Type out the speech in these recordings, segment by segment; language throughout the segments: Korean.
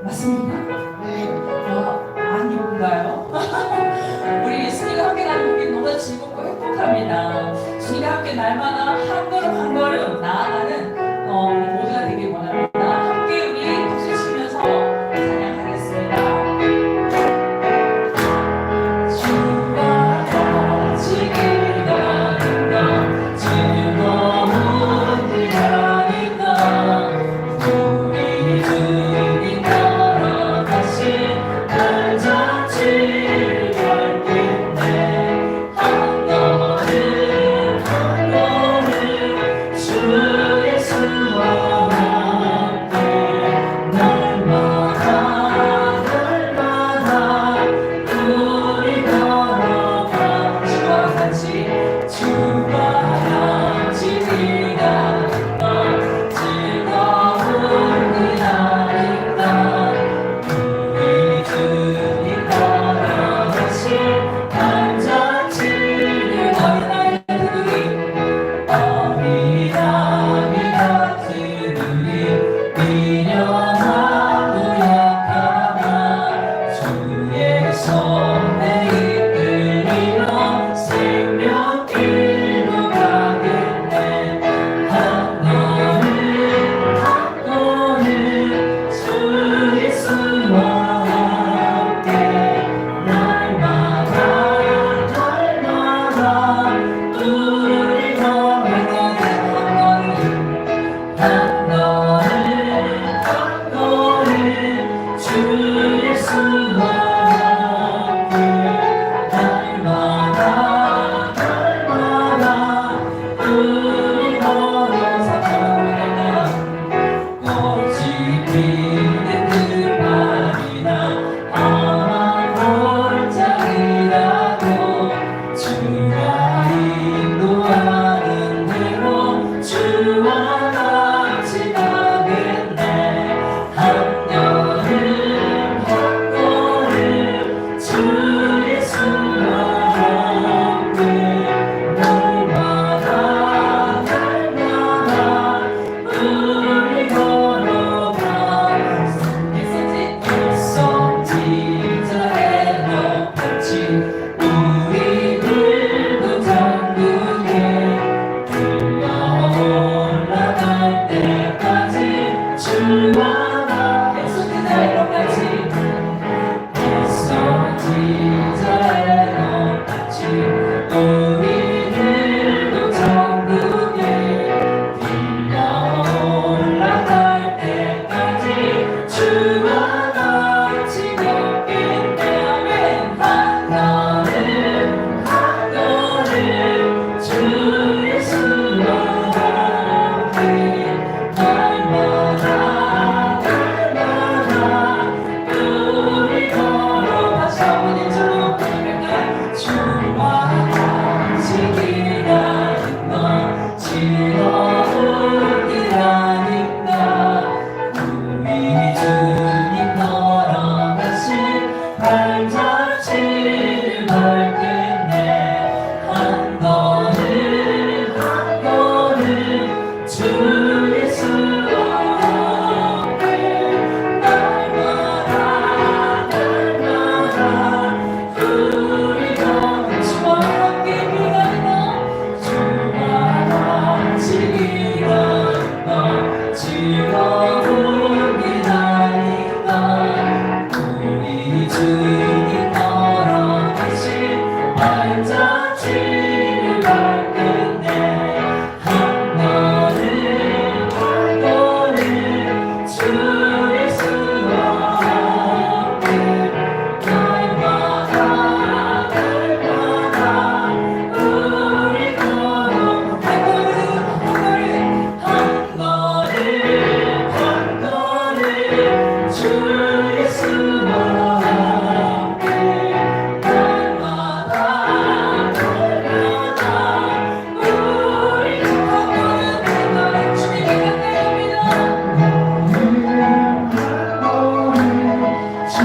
맞습니까? 아닌가요? 우리 예수님과 함께 가는 우리 너무 즐겁고 행복합니다. 주님과 함께 날마다 한 걸음 한 걸음 나아가는 우리 모두가 되길 원합니다. 함께 우리 박수 치면서 찬양하겠습니다. 주와 같이 길 가는 것 즐거운 길 가는 것 우리 주님 걸어가신 발자취를 밟겠네. 한 걸음 한 걸음 주 예수와 함께 날마다 날마다 우리 걸어가 주와 같이 길 가는 것 즐거운 길 아닌가. 우리 주님 걸어가신 발자취를 어린아이 같은 우리 미련하고 약하나 주의 손에 이끌리며 생명길로 가겠네. 한 걸음 한 걸음 주 예수와 함께 날마다 날마다 우리 한 걸음 한 걸음 주 예수와 함께 날마다 날마다 우리 걸어서 꽃이 피는 그날이나 험한 골짜기라도 주가 인도하는 대로 주와 같이 가겠네. 한 걸음 한 걸음 주 예수와 함께 날마다 날마다 우리 걸어가. 일성지자의 높같이 우리들도 천국에 올라갈 때까지 주와 나 약속의 높같이 일성지자의 높같이 우리들도 천국에 올라갈 때까지 주와 같이 걷겠네. 아멘. 한 걸음 한 걸음 주 예수와 함께 날마다 날마다 우리 걸어가자. 어머니처럼 그러니까 주와 같이 길 가는 것 즐거운 길 아닌가. 우리 주님 걸어가신 발자취를 밟겠네. 한 걸음 한 걸음 주 예수와 함께 날마다 날마다 우리 주와 함께 길 가는 것 주와 같이 길 가는 것 즐거운 길 아닌가. 우리 주님 걸어가신 발자취를 밟겠네. 한 걸음 한 걸음 주 예수와 함께 날마다 날마다 우리 걸어. 한 걸음 한 걸음 주 예수와 함께 날마다 날마다 우리 한 걸음 주님께 가까이합니다. 주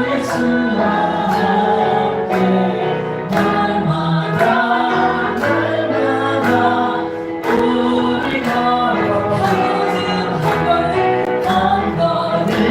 예수와 함께 날마다 날마다 우리 걸어. 한 걸음 한 걸음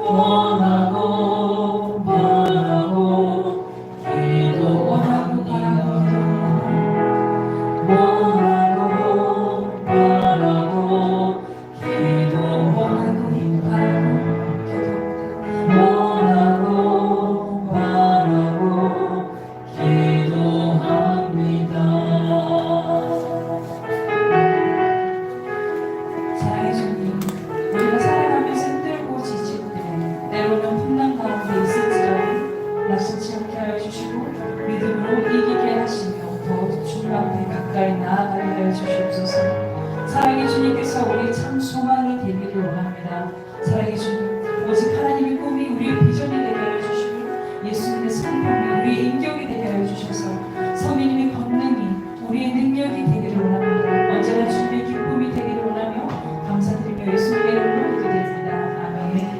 원하고 낙심치 않게 하여 주시고 믿음으로 이기게 하시며 더 주님 앞에 가까이 나아가게 하여 주시옵소서. 사랑의 주님께서 우리 참 소망이 되기를 원합니다. 사랑의 주님, 오직 하나님의 꿈이 우리의 비전이 되게 하여 주시고 예수님의 성품이 우리의 인격이 되게 하여 주셔서 성령님의 권능이 우리의 능력이 되기를 원합니다. 언제나 주님의 기쁨이 되기를 원하며 감사드리며 예수님의 이름으로 기도드립니다. 아멘.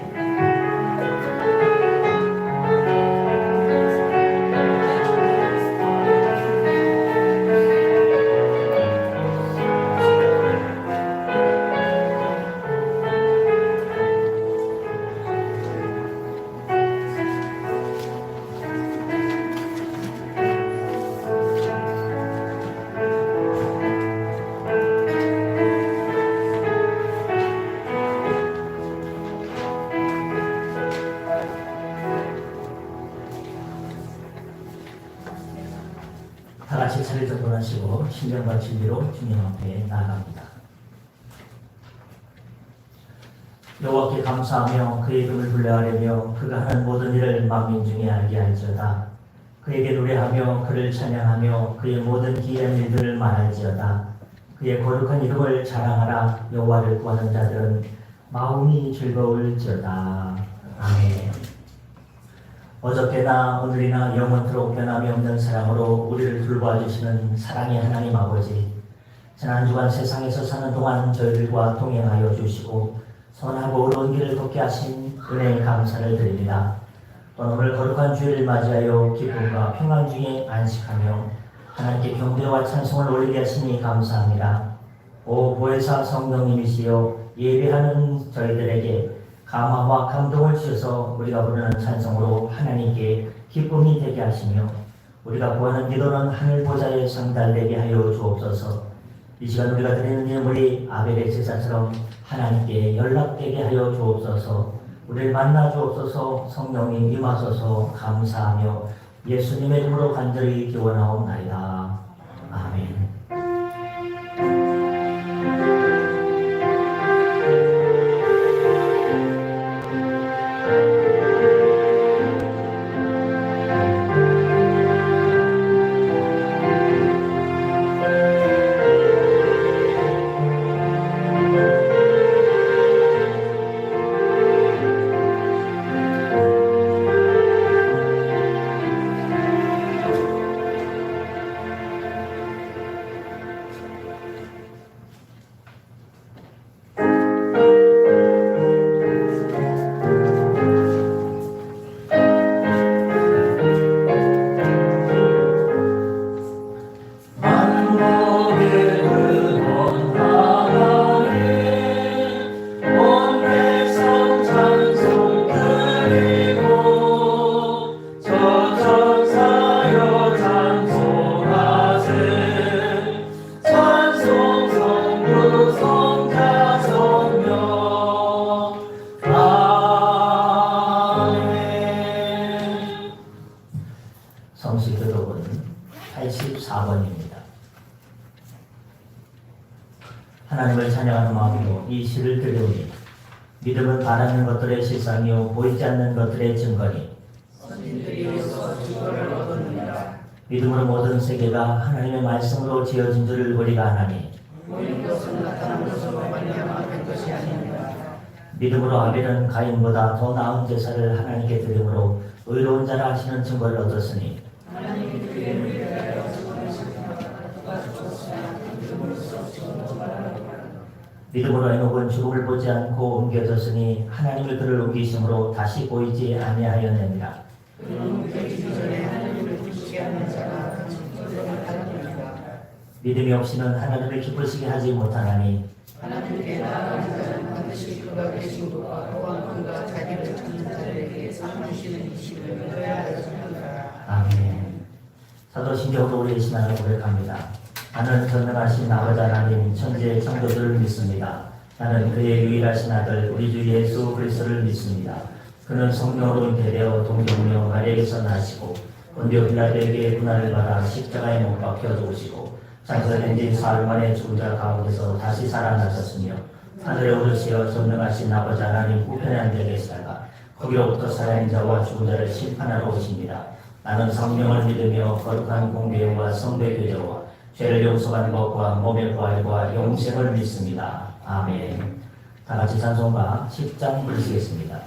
다 같이 자리 정돈하시고 신령과 진리로 주님 앞에 나아갑니다. 여호와께 감사하며 그의 이름을 불러하려며 그가 하는 모든 일을 만민 중에 알게 할지어다. 그에게 노래하며 그를 찬양하며 그의 모든 기이한 일들을 말할지어다. 그의 거룩한 이름을 자랑하라. 여호와를 구하는 자들은 마음이 즐거울지어다. 아멘. 어저께나 오늘이나 영원토록 변함이 없는 사랑으로 우리를 돌보아주시는 사랑의 하나님 아버지, 지난 주간 세상에서 사는 동안 저희들과 동행하여 주시고 선하고 의로운 길을 걷게 하신 은혜에 감사를 드립니다. 또 오늘 거룩한 주일을 맞이하여 기쁨과 평안 중에 안식하며 하나님께 경배와 찬송을 올리게 하시니 감사합니다. 오 보혜사 성령님이시여, 예배하는 저희들에게 감화와 감동을 주셔서 우리가 부르는 찬송으로 하나님께 기쁨이 되게 하시며 우리가 구하는 기도는 하늘 보좌에 상달되게 하여 주옵소서. 이 시간 우리가 드리는 예물이 아벨의 제사처럼 하나님께 연락되게 하여 주옵소서. 우리를 만나 주옵소서. 성령님 임하소서. 감사하며 예수님의 이름으로 간절히 기원하옵나이다. 아멘. 성시 교독은 84번입니다. 하나님을 찬양하는 마음으로 이 시를 드리오니 믿음은 바라는 것들의 실상이요 보이지 않는 것들의 증거니 믿음으로 모든 세계가 하나님의 말씀으로 지어진 줄을 우리가 아나니 믿음으로 아벨은 가인보다 더 나은 제사를 하나님께 드림으로 의로운 자라 하시는 증거를 얻었으니 믿음으로 에녹은 죽음을 보지 않고 옮겨졌으니 하나님을 그를 옮기심으로 다시 보이지 아니하였느니라. 믿음이 없이는 하나님을 기쁘시게 하지 못하나니 하나님께 나아가는 자는 반드시 그가 계신 곳과 보안함과 자기를 찾는 자들에게 상 주시는 이심을 믿어야 하였습니다. 아멘. 사도 신경으로 우리의 신앙을 고백합니다. 나는 전능하신 아버지 하나님 천지의 창조주를 믿습니다. 나는 그의 유일하신 아들 우리 주 예수 그리스도를 믿습니다. 그는 성령으로 잉태되어 동정녀 마리아에게서 나시고 본디오 빌라도에게 고난을 받아 십자가에 못 박혀 죽으시고 장사된 지 사흘 만에 죽은 자 가운데서 다시 살아나셨으며 하늘에 오르시어 전능하신 아버지 하나님 우편에 앉아 계시다가 거기로부터 살아있는 자와 죽은 자를 심판하러 오십니다. 나는 성령을 믿으며 거룩한 공개와 성배 교제와 죄를 용서받는 것과 몸의 부활과 영생을 믿습니다. 아멘. 다 같이 찬송가 10장 부르시겠습니다.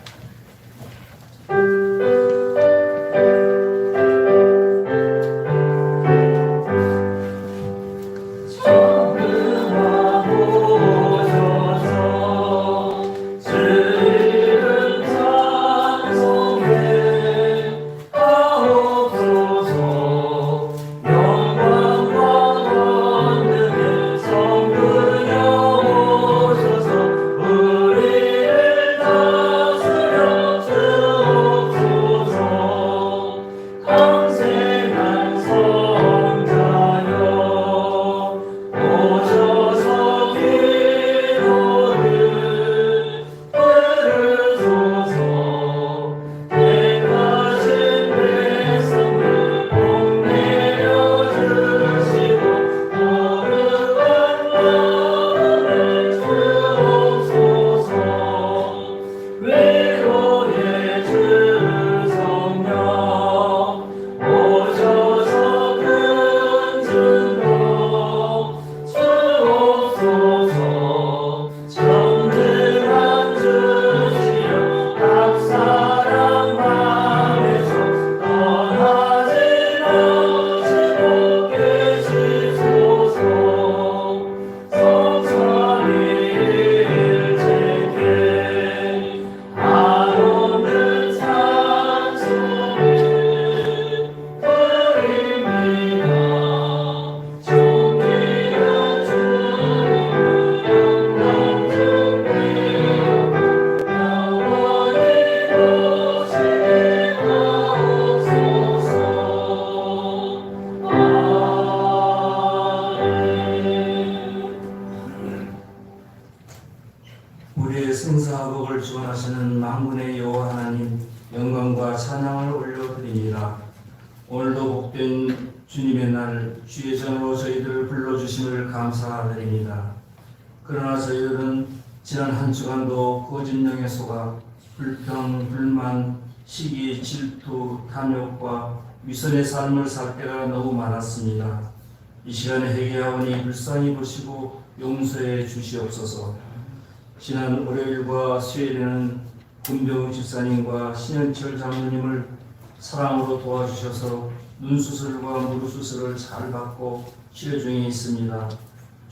우리의 생사복을 주관하시는 만군의 여호와 하나님, 영광과 찬양을 올려드립니다. 오늘도 복된 주님의 날, 주의 전으로 저희들을 불러주심을 감사드립니다. 그러나 저희들은 지난 한 주간도 거짓 영에 속아 불평, 불만, 시기, 질투, 탐욕과 위선의 삶을 살 때가 너무 많았습니다. 이 시간에 회개하오니 불쌍히 보시고 용서해 주시옵소서. 지난 월요일과 수요일에는 군병 집사님과 신현철 장로님을 사랑으로 도와주셔서 눈수술과 무릎수술을 잘 받고 치료 중에 있습니다.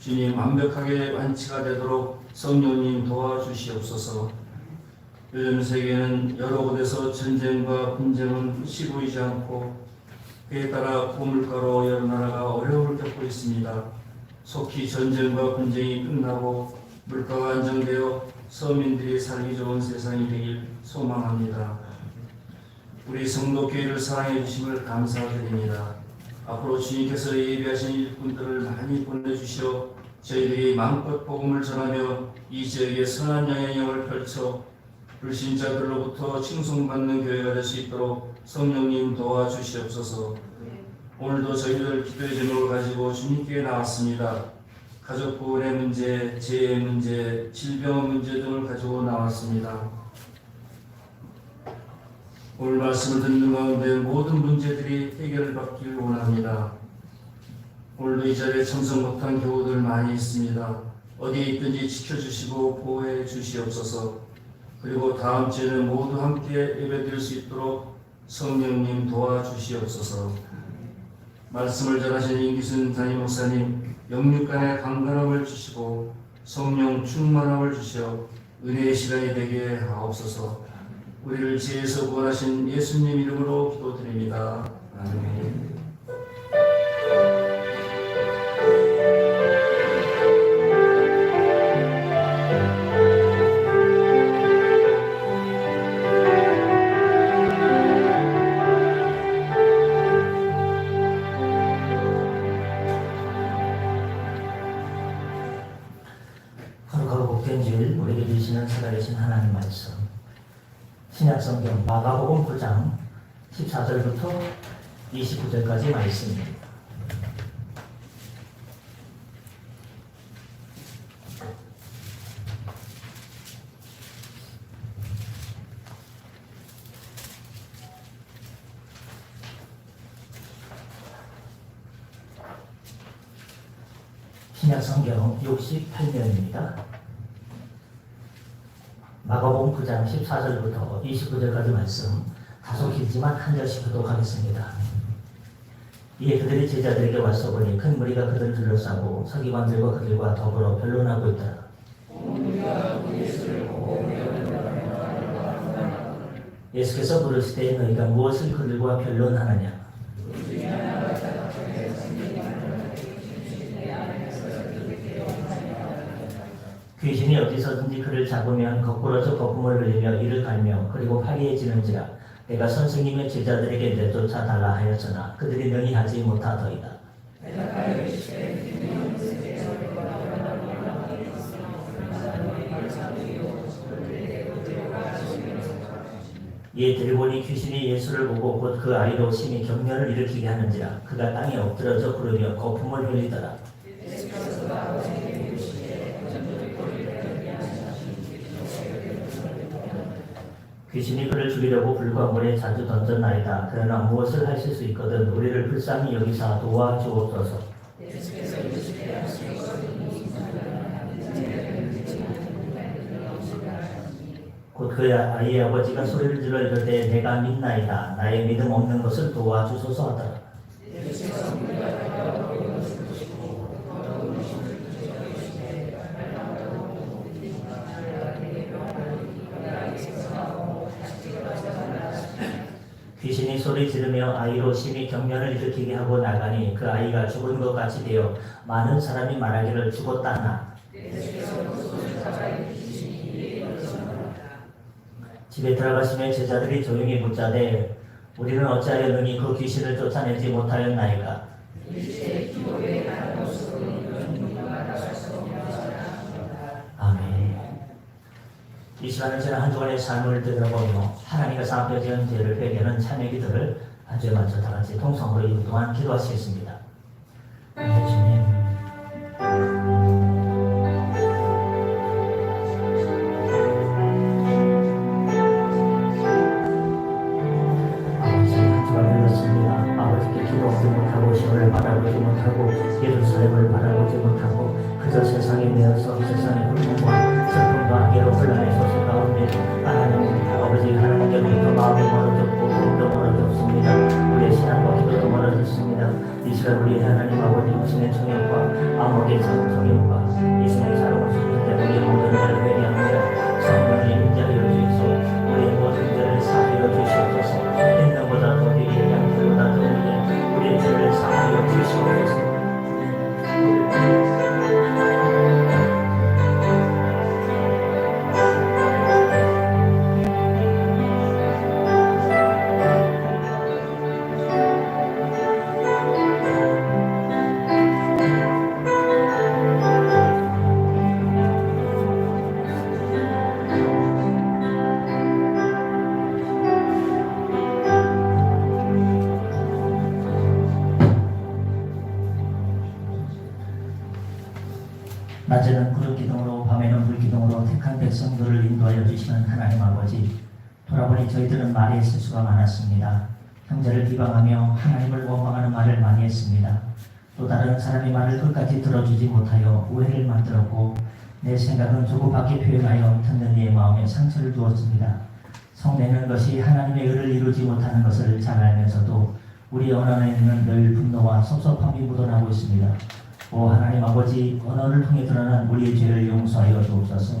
주님, 완벽하게 완치가 되도록 성령님 도와주시옵소서. 요즘 세계는 여러 곳에서 전쟁과 분쟁은 끝이 보이지 않고 그에 따라 고물가로 여러 나라가 어려움을 겪고 있습니다. 속히 전쟁과 분쟁이 끝나고 물가가 안정되어 서민들이 살기 좋은 세상이 되길 소망합니다. 우리 성도교회를 사랑해 주심을 감사드립니다. 앞으로 주님께서 예비하신 일꾼들을 많이 보내주시어 저희들이 마음껏 복음을 전하며 이 지역에 선한 영향력을 펼쳐 불신자들로부터 칭송받는 교회가 될 수 있도록 성령님 도와주시옵소서. 오늘도 저희들 기도의 제목을 가지고 주님께 나왔습니다. 가족 부분의 문제, 재해 문제, 질병 문제 등을 가지고 나왔습니다. 오늘 말씀을 듣는 가운데 모든 문제들이 해결받기를 원합니다. 오늘도 이 자리에 참석 못한 교우들 많이 있습니다. 어디에 있든지 지켜주시고 보호해 주시옵소서. 그리고 다음 주에는 모두 함께 예배드릴 수 있도록 성령님 도와주시옵소서. 말씀을 전하신 임기순 담임 목사님, 영육간의 강건함을 주시고 성령 충만함을 주시어 은혜의 시간이 되게 하옵소서. 우리를 지혜에서 구원하신 예수님 이름으로 기도드립니다. 아멘. 복된 주일 우리에게 주시는 살아계신 하나님 말씀, 신약성경 마가복음 9장 14절부터 29절까지 말씀입니다. 신약성경 68면입니다. 마가복음 9장 14절부터 29절까지 말씀 다소 길지만 한 절씩 교독하겠습니다. 이에 그들이 제자들에게 와서 보니 큰 무리가 그들을 둘러싸고 서기관들과 그들과 더불어 변론하고 있더라. 예수께서 물으시되 너희가 무엇을 그들과 변론하느냐? 귀신이 어디서든지 그를 잡으면 거꾸러져 거품을 흘리며 이를 갈며 그리고 파리해지는지라. 내가 선생님의 제자들에게 내쫓아 달라 하였으나 그들이 능히 하지 못하더이다. 이에 들보니 귀신이 예수를 보고 곧 그 아이로 심히 경련을 일으키게 하는지라. 그가 땅에 엎드러져 구르며 거품을 흘리더라. 귀신이 그를 죽이려고 불과 물에 자주 던졌나이다. 그러나 무엇을 하실 수 있거든 우리를 불쌍히 여기사 도와주옵소서. 곧 그 아이의 아버지가 소리를 질러 이르되 내가 믿나이다. 나의 믿음 없는 것을 도와주소서 하더라. 귀신이 소리 지르며 아이로 심히 경련을 일으키게 하고 나가니 그 아이가 죽은 것 같이 되어 많은 사람이 말하기를 죽었다 하나. 집에 들어가시며 제자들이 조용히 묻자되 우리는 어찌하여 능히 그 귀신을 쫓아내지 못하였나이까? 아멘. 이 시간은 저는 한 주간의 삶을 되돌아보며 하나님께서 앞에 지은 죄를 회개하는 참회 기도를 한 주에 맞춰 다 같이 통성으로 2분 동안 기도하시겠습니다. 주님, 아버지 한 주간을 넣습니다. 아버지께 기도하지 못하고 시험을 바라보지 못하고 예루살렘을 바라보지 못하고 그저 세상에 내어서 세상의 굴곡과 슬픔과 괴로움을 소설 가운데 하나님 아버지 하나님께로부터 마음이 멀어졌고 마음도 멀어졌습니다. 우리의 신앙과 기도도 멀어졌습니다. 이 시간 우리 하나님 아버지 무신의 청역과 암흑의 청역과 이승의 사랑을 주실 때 우리의 모든 죄를 회개합니다. 성령의 임재하여 주시소. 우리의 모든 죄를 사하여 주시옵소서. 인간보다 더 위에 양털보다 더 위에 우리의 죄를 사하여 주시옵소서. 낮에는 구름기둥으로 밤에는 불기둥으로 택한 백성들을 인도하여 주시는 하나님 아버지, 돌아보니 저희들은 말에 실수가 많았습니다. 형제를 비방하며 하나님을 원망하는 말을 많이 했습니다. 또 다른 사람의 말을 끝까지 들어주지 못하여 오해를 만들었고 내 생각은 조금밖에 표현하여 듣는 이의 마음에 상처를 주었습니다. 성내는 것이 하나님의 의를 이루지 못하는 것을 잘 알면서도 우리 언어에는 늘 분노와 섭섭함이 묻어나고 있습니다. 오 하나님 아버지, 언어를 통해 드러난 우리의 죄를 용서하여 주옵소서.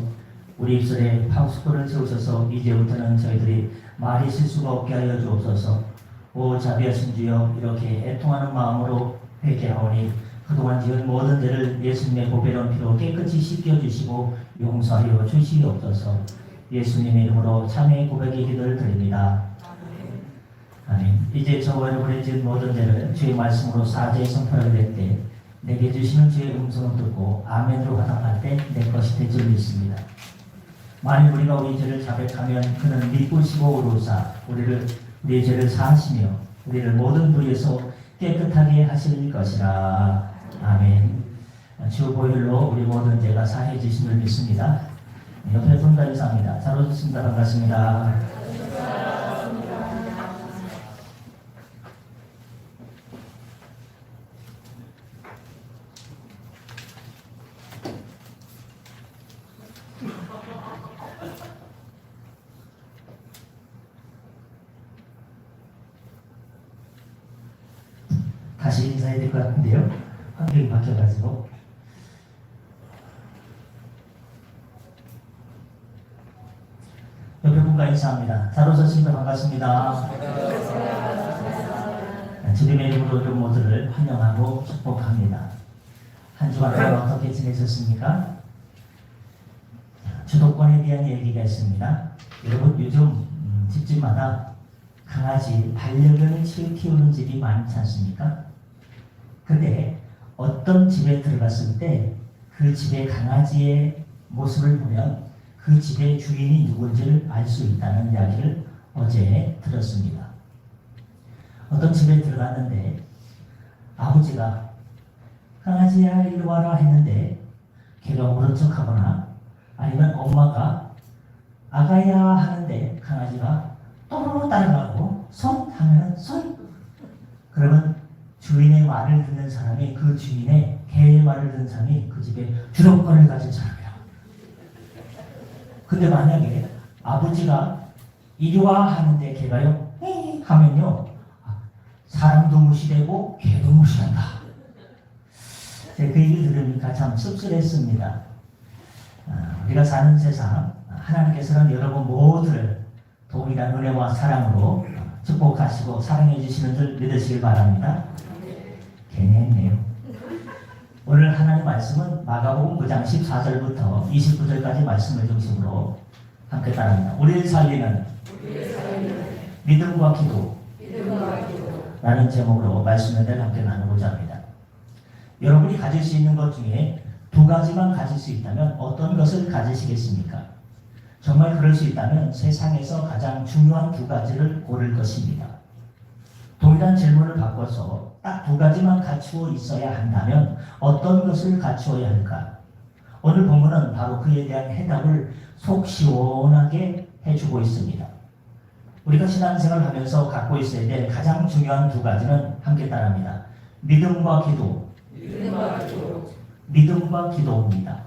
우리 입술에 파수꾼을 세우셔서 이제부터는 저희들이 말이 실수가 없게 하여 주옵소서. 오 자비하신 주여, 이렇게 애통하는 마음으로 회개하오니 그동안 지은 모든 죄를 예수님의 보배로운 피로 깨끗이 씻겨주시고 용서하여 주시옵소서. 예수님의 이름으로 참회의 고백의 기도를 드립니다. 아멘. 이제 저와 여러분의 지은 모든 죄를 주의 말씀으로 사죄의 선포를 낼 때 내게 주시는 주의 음성을 듣고 아멘으로 화답할 때 내 것이 될 줄 믿습니다. 만일 우리가 우리 죄를 자백하면 그는 미쁘시고 의로우사 우리의 죄를 사하시며 우리를 모든 불의에서 깨끗하게 하실 것이라. 아멘. 주 보혈로 우리 모든 죄가 사해 주심을 믿습니다. 옆에 분다 인사합니다. 잘 오셨습니다. 반갑습니다. 다시 인사해야 될 것 같은데요. 환경이 바뀌어가지고. 옆에 분과 인사합니다. 잘 오셨습니다. 반갑습니다. 주님의 이름으로 좀 모두를 환영하고 축복합니다. 한 주간 동안 어떻게 지내셨습니까? 주도권에 대한 얘기가 있습니다. 여러분 요즘 집집마다 강아지 반려견을 키우는 집이 많지 않습니까? 근데 어떤 집에 들어갔을 때 그 집의 강아지의 모습을 보면 그 집의 주인이 누군지를 알 수 있다는 이야기를 어제 들었습니다. 어떤 집에 들어갔는데 아버지가 강아지야 이리 와라 했는데 걔가 모른 척하거나 아니면 엄마가 아가야 하는데 강아지가 또르르 따라가고 손 하면 손. 그러면 주인의 말을 듣는 사람이 그 주인의 개의 말을 듣는 사람이 그 집에 주도권을 가진 사람이야. 근데 만약에 아버지가 이리 와 하는데 개가요 헤이 하면요 사람도 무시되고 개도 무시한다. 제가 그 얘기를 들으니까 참 씁쓸했습니다. 우리가 사는 세상 하나님께서는 여러분 모두를 동일한 은혜와 사랑으로 축복하시고 사랑해 주시는 줄 믿으시길 바랍니다. 괜히 했네요. 오늘 하나님 말씀은 마가복음 9장 14절부터 29절까지 말씀을 중심으로 함께 따라합니다. 우리를 살리는 믿음과 기도 라는 제목으로 말씀을 함께 나누고자 합니다. 여러분이 가질 수 있는 것 중에 두 가지만 가질 수 있다면 어떤 것을 가지시겠습니까? 정말 그럴 수 있다면 세상에서 가장 중요한 두 가지를 고를 것입니다. 동일한 질문을 바꿔서 딱 두 가지만 갖추어 있어야 한다면 어떤 것을 갖추어야 할까? 오늘 본문은 바로 그에 대한 해답을 속 시원하게 해주고 있습니다. 우리가 신앙생활을 하면서 갖고 있어야 될 가장 중요한 두 가지는 함께 따라합니다. 믿음과 기도. 믿음과 기도입니다.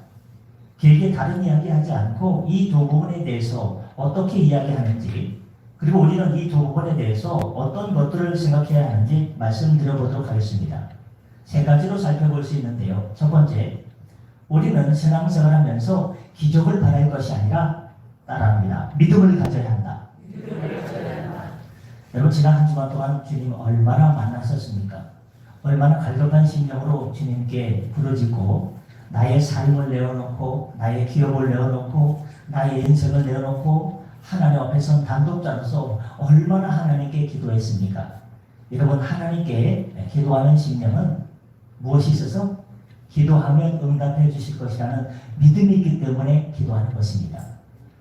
길게 다른 이야기 하지 않고 이 두 부분에 대해서 어떻게 이야기하는지 그리고 우리는 이 두 부분에 대해서 어떤 것들을 생각해야 하는지 말씀드려보도록 하겠습니다. 세 가지로 살펴볼 수 있는데요. 첫 번째, 우리는 신앙생활을 하면서 기적을 바랄 것이 아니라 따라합니다. 믿음을 가져야 한다. 여러분 지난 한 주간 동안 주님 얼마나 만났었습니까? 얼마나 갈급한 심령으로 주님께 부르짖고 나의 삶을 내어놓고 나의 기업을 내어놓고 나의 인생을 내어놓고 하나님 앞에서 단독자로서 얼마나 하나님께 기도했습니까? 여러분 하나님께 기도하는 심령은 무엇이 있어서? 기도하면 응답해 주실 것이라는 믿음이 있기 때문에 기도하는 것입니다.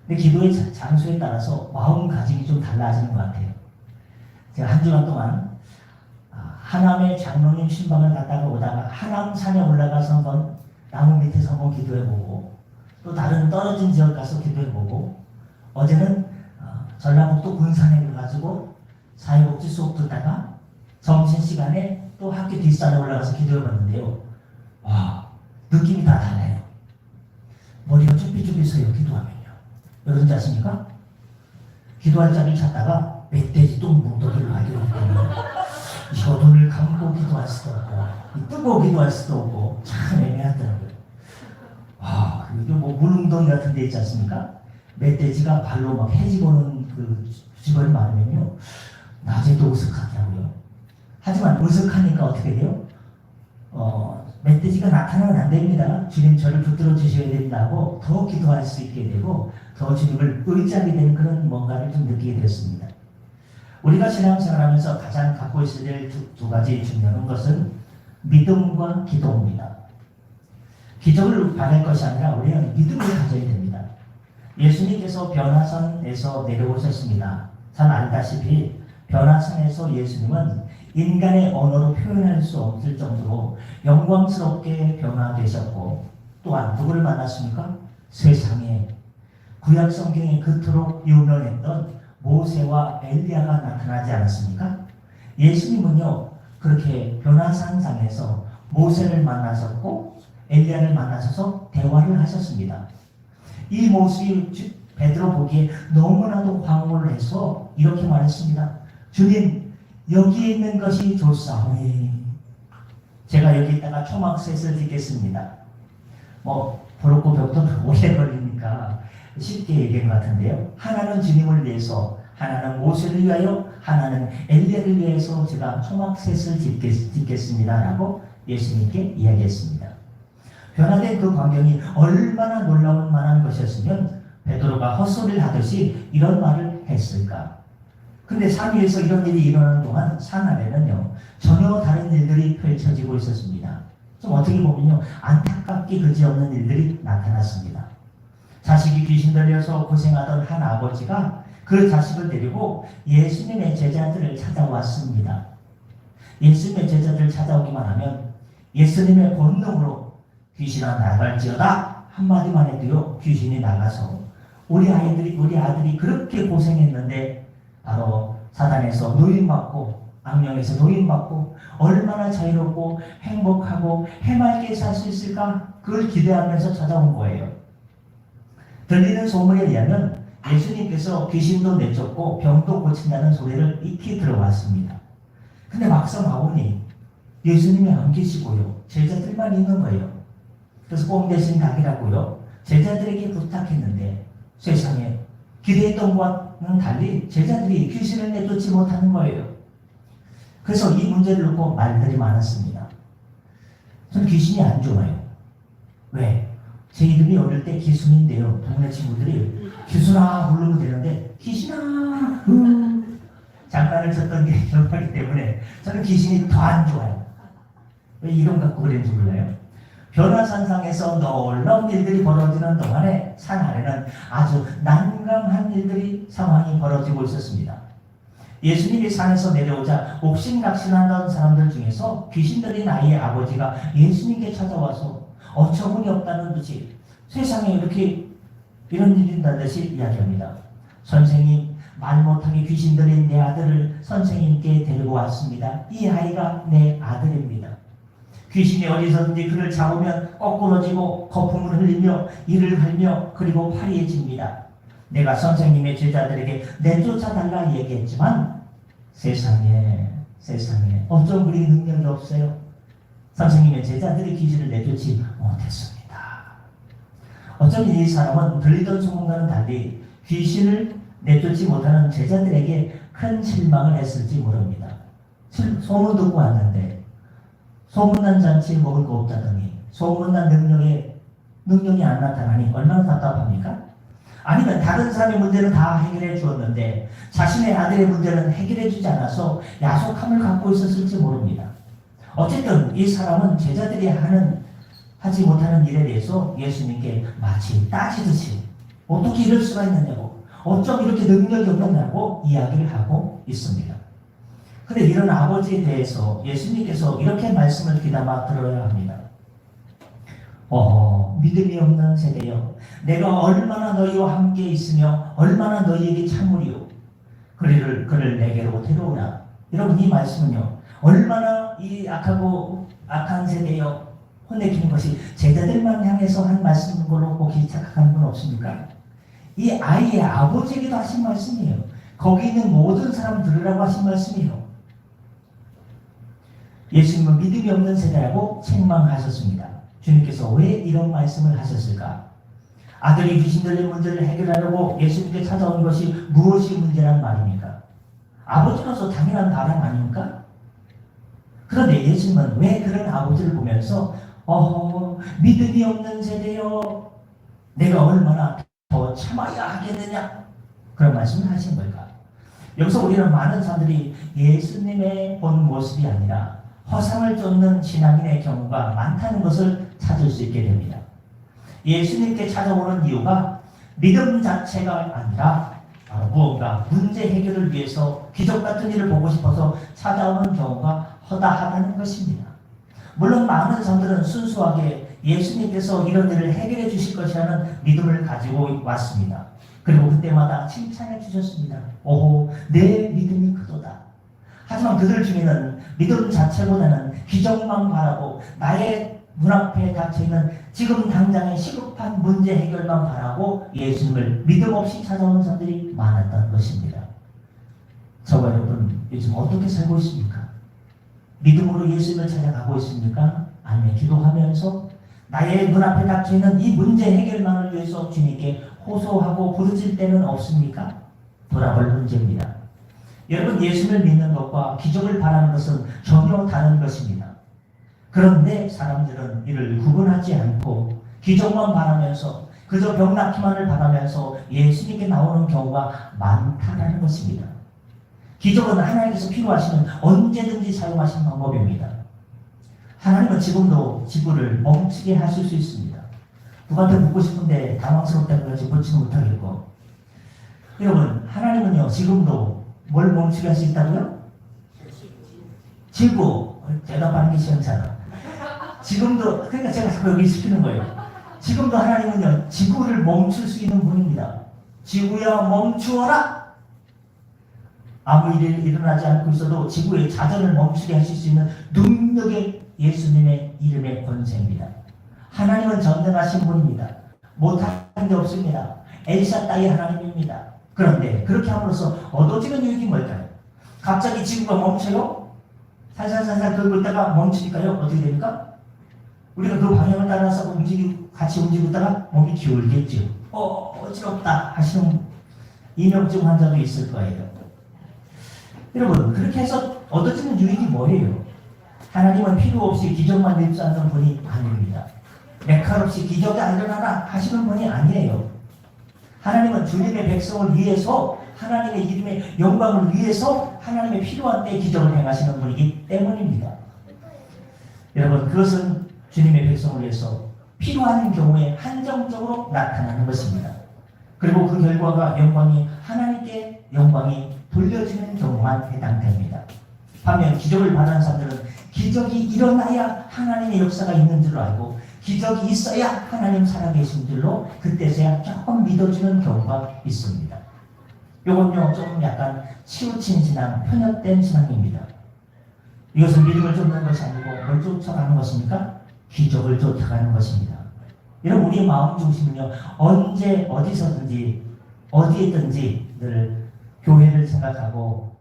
근데 기도의 장소에 따라서 마음가짐이 좀 달라지는 것 같아요. 제가 한 주간 동안 하남의 장로님 신방을 갔다가 오다가 하남산에 올라가서 한번 나무 밑에서 한번 기도해보고 또 다른 떨어진 지역 가서 기도해보고 어제는 전라북도 군산에 가가지고 사회복지 수업 듣다가 점심시간에 또 학교 뒷산에 올라가서 기도해봤는데요. 와, 느낌이 다 달라요. 머리가 쭈삣쭈삣 서요, 기도하면요. 여러분 아십니까? 기도할 자리를 찾다가 멧돼지 똥뭉더기를 하기로 했거든요. 저 눈을 감고 기도할 수도 없고 뜨고 기도할 수도 없고 참 애매하더라고요. 와, 이게 뭐 물웅덩이 같은 데 있지 않습니까? 멧돼지가 발로 막 해집어놓은 그 주변이 많으면요 낮에도 으슥하더라고요. 하지만 으슥하니까 어떻게 돼요? 멧돼지가 나타나면 안 됩니다. 주님 저를 붙들어 주셔야 된다고 더 기도할 수 있게 되고 더 주님을 의지하게 되는 그런 뭔가를 좀 느끼게 되었습니다. 우리가 신앙생활하면서 가장 갖고 있어야 될 두 가지 중요한 것은 믿음과 기도입니다. 기적을 바랄 것이 아니라 우리는 믿음을 가져야 됩니다. 예수님께서 변화산에서 내려오셨습니다. 잘 알다시피 변화산에서 예수님은 인간의 언어로 표현할 수 없을 정도로 영광스럽게 변화되셨고 또한 누구를 만났습니까? 세상에 구약 성경에 그토록 유명했던 모세와 엘리야가 나타나지 않았습니까? 예수님은요 그렇게 변화산상에서 모세를 만나셨고 엘리야를 만나셔서 대화를 하셨습니다. 이 모습이 베드로 보기에 너무나도 황홀해서 이렇게 말했습니다. 주님 여기에 있는 것이 좋사오니 제가 여기다가 초막셋을 짓겠습니다. 부럽고 벽도 오래 걸리니까 쉽게 얘기한 것 같은데요. 하나는 주님을 위해서, 하나는 모세를 위하여, 하나는 엘리야를 위해서 제가 초막셋을 짓겠습니다 라고 예수님께 이야기했습니다. 변화된 그 광경이 얼마나 놀라울 만한 것이었으면 베드로가 헛소리를 하듯이 이런 말을 했을까? 근데 산 위에서 이런 일이 일어나는 동안 산 아래는요, 전혀 다른 일들이 펼쳐지고 있었습니다. 좀 어떻게 보면요, 안타깝게 그지없는 일들이 나타났습니다. 자식이 귀신 들려서 고생하던 한 아버지가 그 자식을 데리고 예수님의 제자들을 찾아왔습니다. 예수님의 제자들을 찾아오기만 하면 예수님의 본능으로 귀신아 나갈지어다 한마디만 해도요, 귀신이 나가서 우리 아들이 그렇게 고생했는데 바로 사단에서 노임받고 악령에서 노임받고 얼마나 자유롭고 행복하고 해맑게 살 수 있을까, 그걸 기대하면서 찾아온 거예요. 들리는 소문에 의하면 예수님께서 귀신도 내쫓고 병도 고친다는 소리를 익히 들어왔습니다. 근데 막상 와보니 예수님이 안 계시고요, 제자들만 있는 거예요. 그래서 꽁대신 닭이라고요, 제자들에게 부탁했는데 세상에 기대했던 것과는 달리 제자들이 귀신을 내쫓지 못하는 거예요. 그래서 이 문제를 놓고 말들이 많았습니다. 전 귀신이 안 좋아요. 왜? 제 이름이 어릴 때 기순인데요. 동네 친구들이 기순아 부르면 되는데 귀신아 장난을 쳤던 게 기억나기 때문에 저는 귀신이 더 안 좋아요. 왜 이름 갖고 그랬는지 몰라요. 변화산상에서 놀라운 일들이 벌어지는 동안에 산 아래는 아주 난감한 상황이 벌어지고 있었습니다. 예수님이 산에서 내려오자 옥신각신하던 사람들 중에서 귀신 들린 아이의 아버지가 예수님께 찾아와서 어처구니 없다는 듯이 세상에 이렇게 이런 일이 있다는 듯이 이야기합니다. 선생님, 말 못하게 귀신 들린 내 아들을 선생님께 데리고 왔습니다. 이 아이가 내 아들입니다. 귀신이 어디서든지 그를 잡으면 거꾸러지고 거품을 흘리며 이를 갈며 그리고 파리해집니다. 내가 선생님의 제자들에게 내쫓아달라 얘기했지만 세상에 어쩜 그리 능력이 없어요. 선생님의 제자들이 귀신을 내쫓지 못했습니다. 어쩜 이 사람은 들리던 소문과는 달리 귀신을 내쫓지 못하는 제자들에게 큰 실망을 했을지 모릅니다. 소문 듣고 왔는데 소문난 잔치에 먹을 거 없다더니 소문난 능력이 안 나타나니 얼마나 답답합니까? 아니면 다른 사람의 문제는 다 해결해 주었는데 자신의 아들의 문제는 해결해 주지 않아서 야속함을 갖고 있었을지 모릅니다. 어쨌든 이 사람은 제자들이 하지 못하는 일에 대해서 예수님께 마치 따지듯이 어떻게 이럴 수가 있느냐고, 어쩜 이렇게 능력이 없느냐고 이야기를 하고 있습니다. 그런데 이런 아버지에 대해서 예수님께서 이렇게 말씀을 귀담아 들어야 합니다. 믿음이 없는 세대여, 내가 얼마나 너희와 함께 있으며 얼마나 너희에게 참으리요. 그를 내게로 데려오라. 여러분, 이 말씀은요, 얼마나 이 악한 세대여 혼내키는 것이 제자들만 향해서 한 말씀인 걸로 꼭 착각하는 분 없습니까? 이 아이의 아버지에게도 하신 말씀이에요. 거기 있는 모든 사람 들으라고 하신 말씀이에요. 예수님은 믿음이 없는 세대라고 책망하셨습니다. 주님께서 왜 이런 말씀을 하셨을까? 아들이 귀신 들린 문제를 해결하려고 예수님께 찾아온 것이 무엇이 문제란 말입니까? 아버지로서 당연한 바람 아닙니까? 그런데 예수님은 왜 그런 아버지를 보면서 믿음이 없는 세대여, 내가 얼마나 더 참아야 하겠느냐, 그런 말씀을 하신 걸까? 여기서 우리는 많은 사람들이 예수님의 본 모습이 아니라 허상을 쫓는 신앙인의 경우가 많다는 것을 찾을 수 있게 됩니다. 예수님께 찾아오는 이유가 믿음 자체가 아니라 무언가 문제 해결을 위해서 기적 같은 일을 보고 싶어서 찾아오는 경우가 허다하다는 것입니다. 물론 많은 사람들은 순수하게 예수님께서 이런 일을 해결해 주실 것이라는 믿음을 가지고 왔습니다. 그리고 그때마다 칭찬해 주셨습니다. 오호, 내 믿음이 크도다. 하지만 그들 중에는 믿음 자체보다는 기적만 바라고 나의 눈앞에 닥쳐있는 지금 당장의 시급한 문제 해결만 바라고 예수님을 믿음 없이 찾아오는 사람들이 많았던 것입니다. 저와 여러분, 요즘 어떻게 살고 있습니까? 믿음으로 예수님을 찾아가고 있습니까? 아니면 기도하면서 나의 눈앞에 닥쳐있는 이 문제 해결만을 위해서 주님께 호소하고 부르짖을 때는 없습니까? 돌아볼 문제입니다. 여러분, 예수를 믿는 것과 기적을 바라는 것은 전혀 다른 것입니다. 그런데 사람들은 이를 구분하지 않고 기적만 바라면서 그저 병 낫기만을 바라면서 예수님께 나오는 경우가 많다는 것입니다. 기적은 하나님께서 필요하시면 언제든지 사용하시는 방법입니다. 하나님은 지금도 지구를 멈추게 하실 수 있습니다. 누구한테 묻고 싶은데 당황스럽다는 건지 묻지는 못하겠고, 여러분, 하나님은요 지금도 뭘 멈추게 할 수 있다고요? 지구. 대답하는 게 시원찮아. 지금도, 그러니까 제가 자꾸 여기 시키는 거예요. 지금도 하나님은요 지구를 멈출 수 있는 분입니다. 지구야 멈추어라. 아무 일이 일어나지 않고 있어도 지구의 자전을 멈추게 하실 수 있는 능력의 예수님의 이름의 권세입니다. 하나님은 전능하신 분입니다. 못하는 게 없습니다. 엘샤다이 하나님입니다. 그런데 그렇게 함으로써 얻어지는 유익이 뭘까요? 갑자기 지구가 멈춰요? 살살살살 긁고 있다가 멈추니까요 어떻게 됩니까? 우리가 그 방향을 따라서 같이 움직이고 있다가 몸이 기울겠죠. 어지럽다 하시는 이명증 환자도 있을 거예요. 여러분, 그렇게 해서 얻어지는 유익이 뭐예요? 하나님은 필요 없이 기적만 입수하는 분이 아닙니다. 메칼 없이 기적이 일어나라 하시는 분이 아니에요. 하나님은 주님의 백성을 위해서, 하나님의 이름의 영광을 위해서 하나님의 필요한 때 기적을 행하시는 분이기 때문입니다. 여러분, 그것은 주님의 백성을 위해서 필요한 경우에 한정적으로 나타나는 것입니다. 그리고 그 결과가 하나님께 영광이 돌려지는 경우만 해당됩니다. 반면 기적을 바라는 사람들은 기적이 일어나야 하나님의 역사가 있는 줄 알고 기적이 있어야 하나님 살아계신 줄로 그때서야 조금 믿어지는 경우가 있습니다. 이건요 좀 약간 치우친 신앙, 편협된 신앙입니다. 이것은 믿음을 쫓는 것이 아니고 뭘 쫓아가는 것입니까? 기적을 쫓아가는 것입니다. 여러분, 우리의 마음 중심은요 언제 어디서든지 어디에든지 늘 교회를 생각하고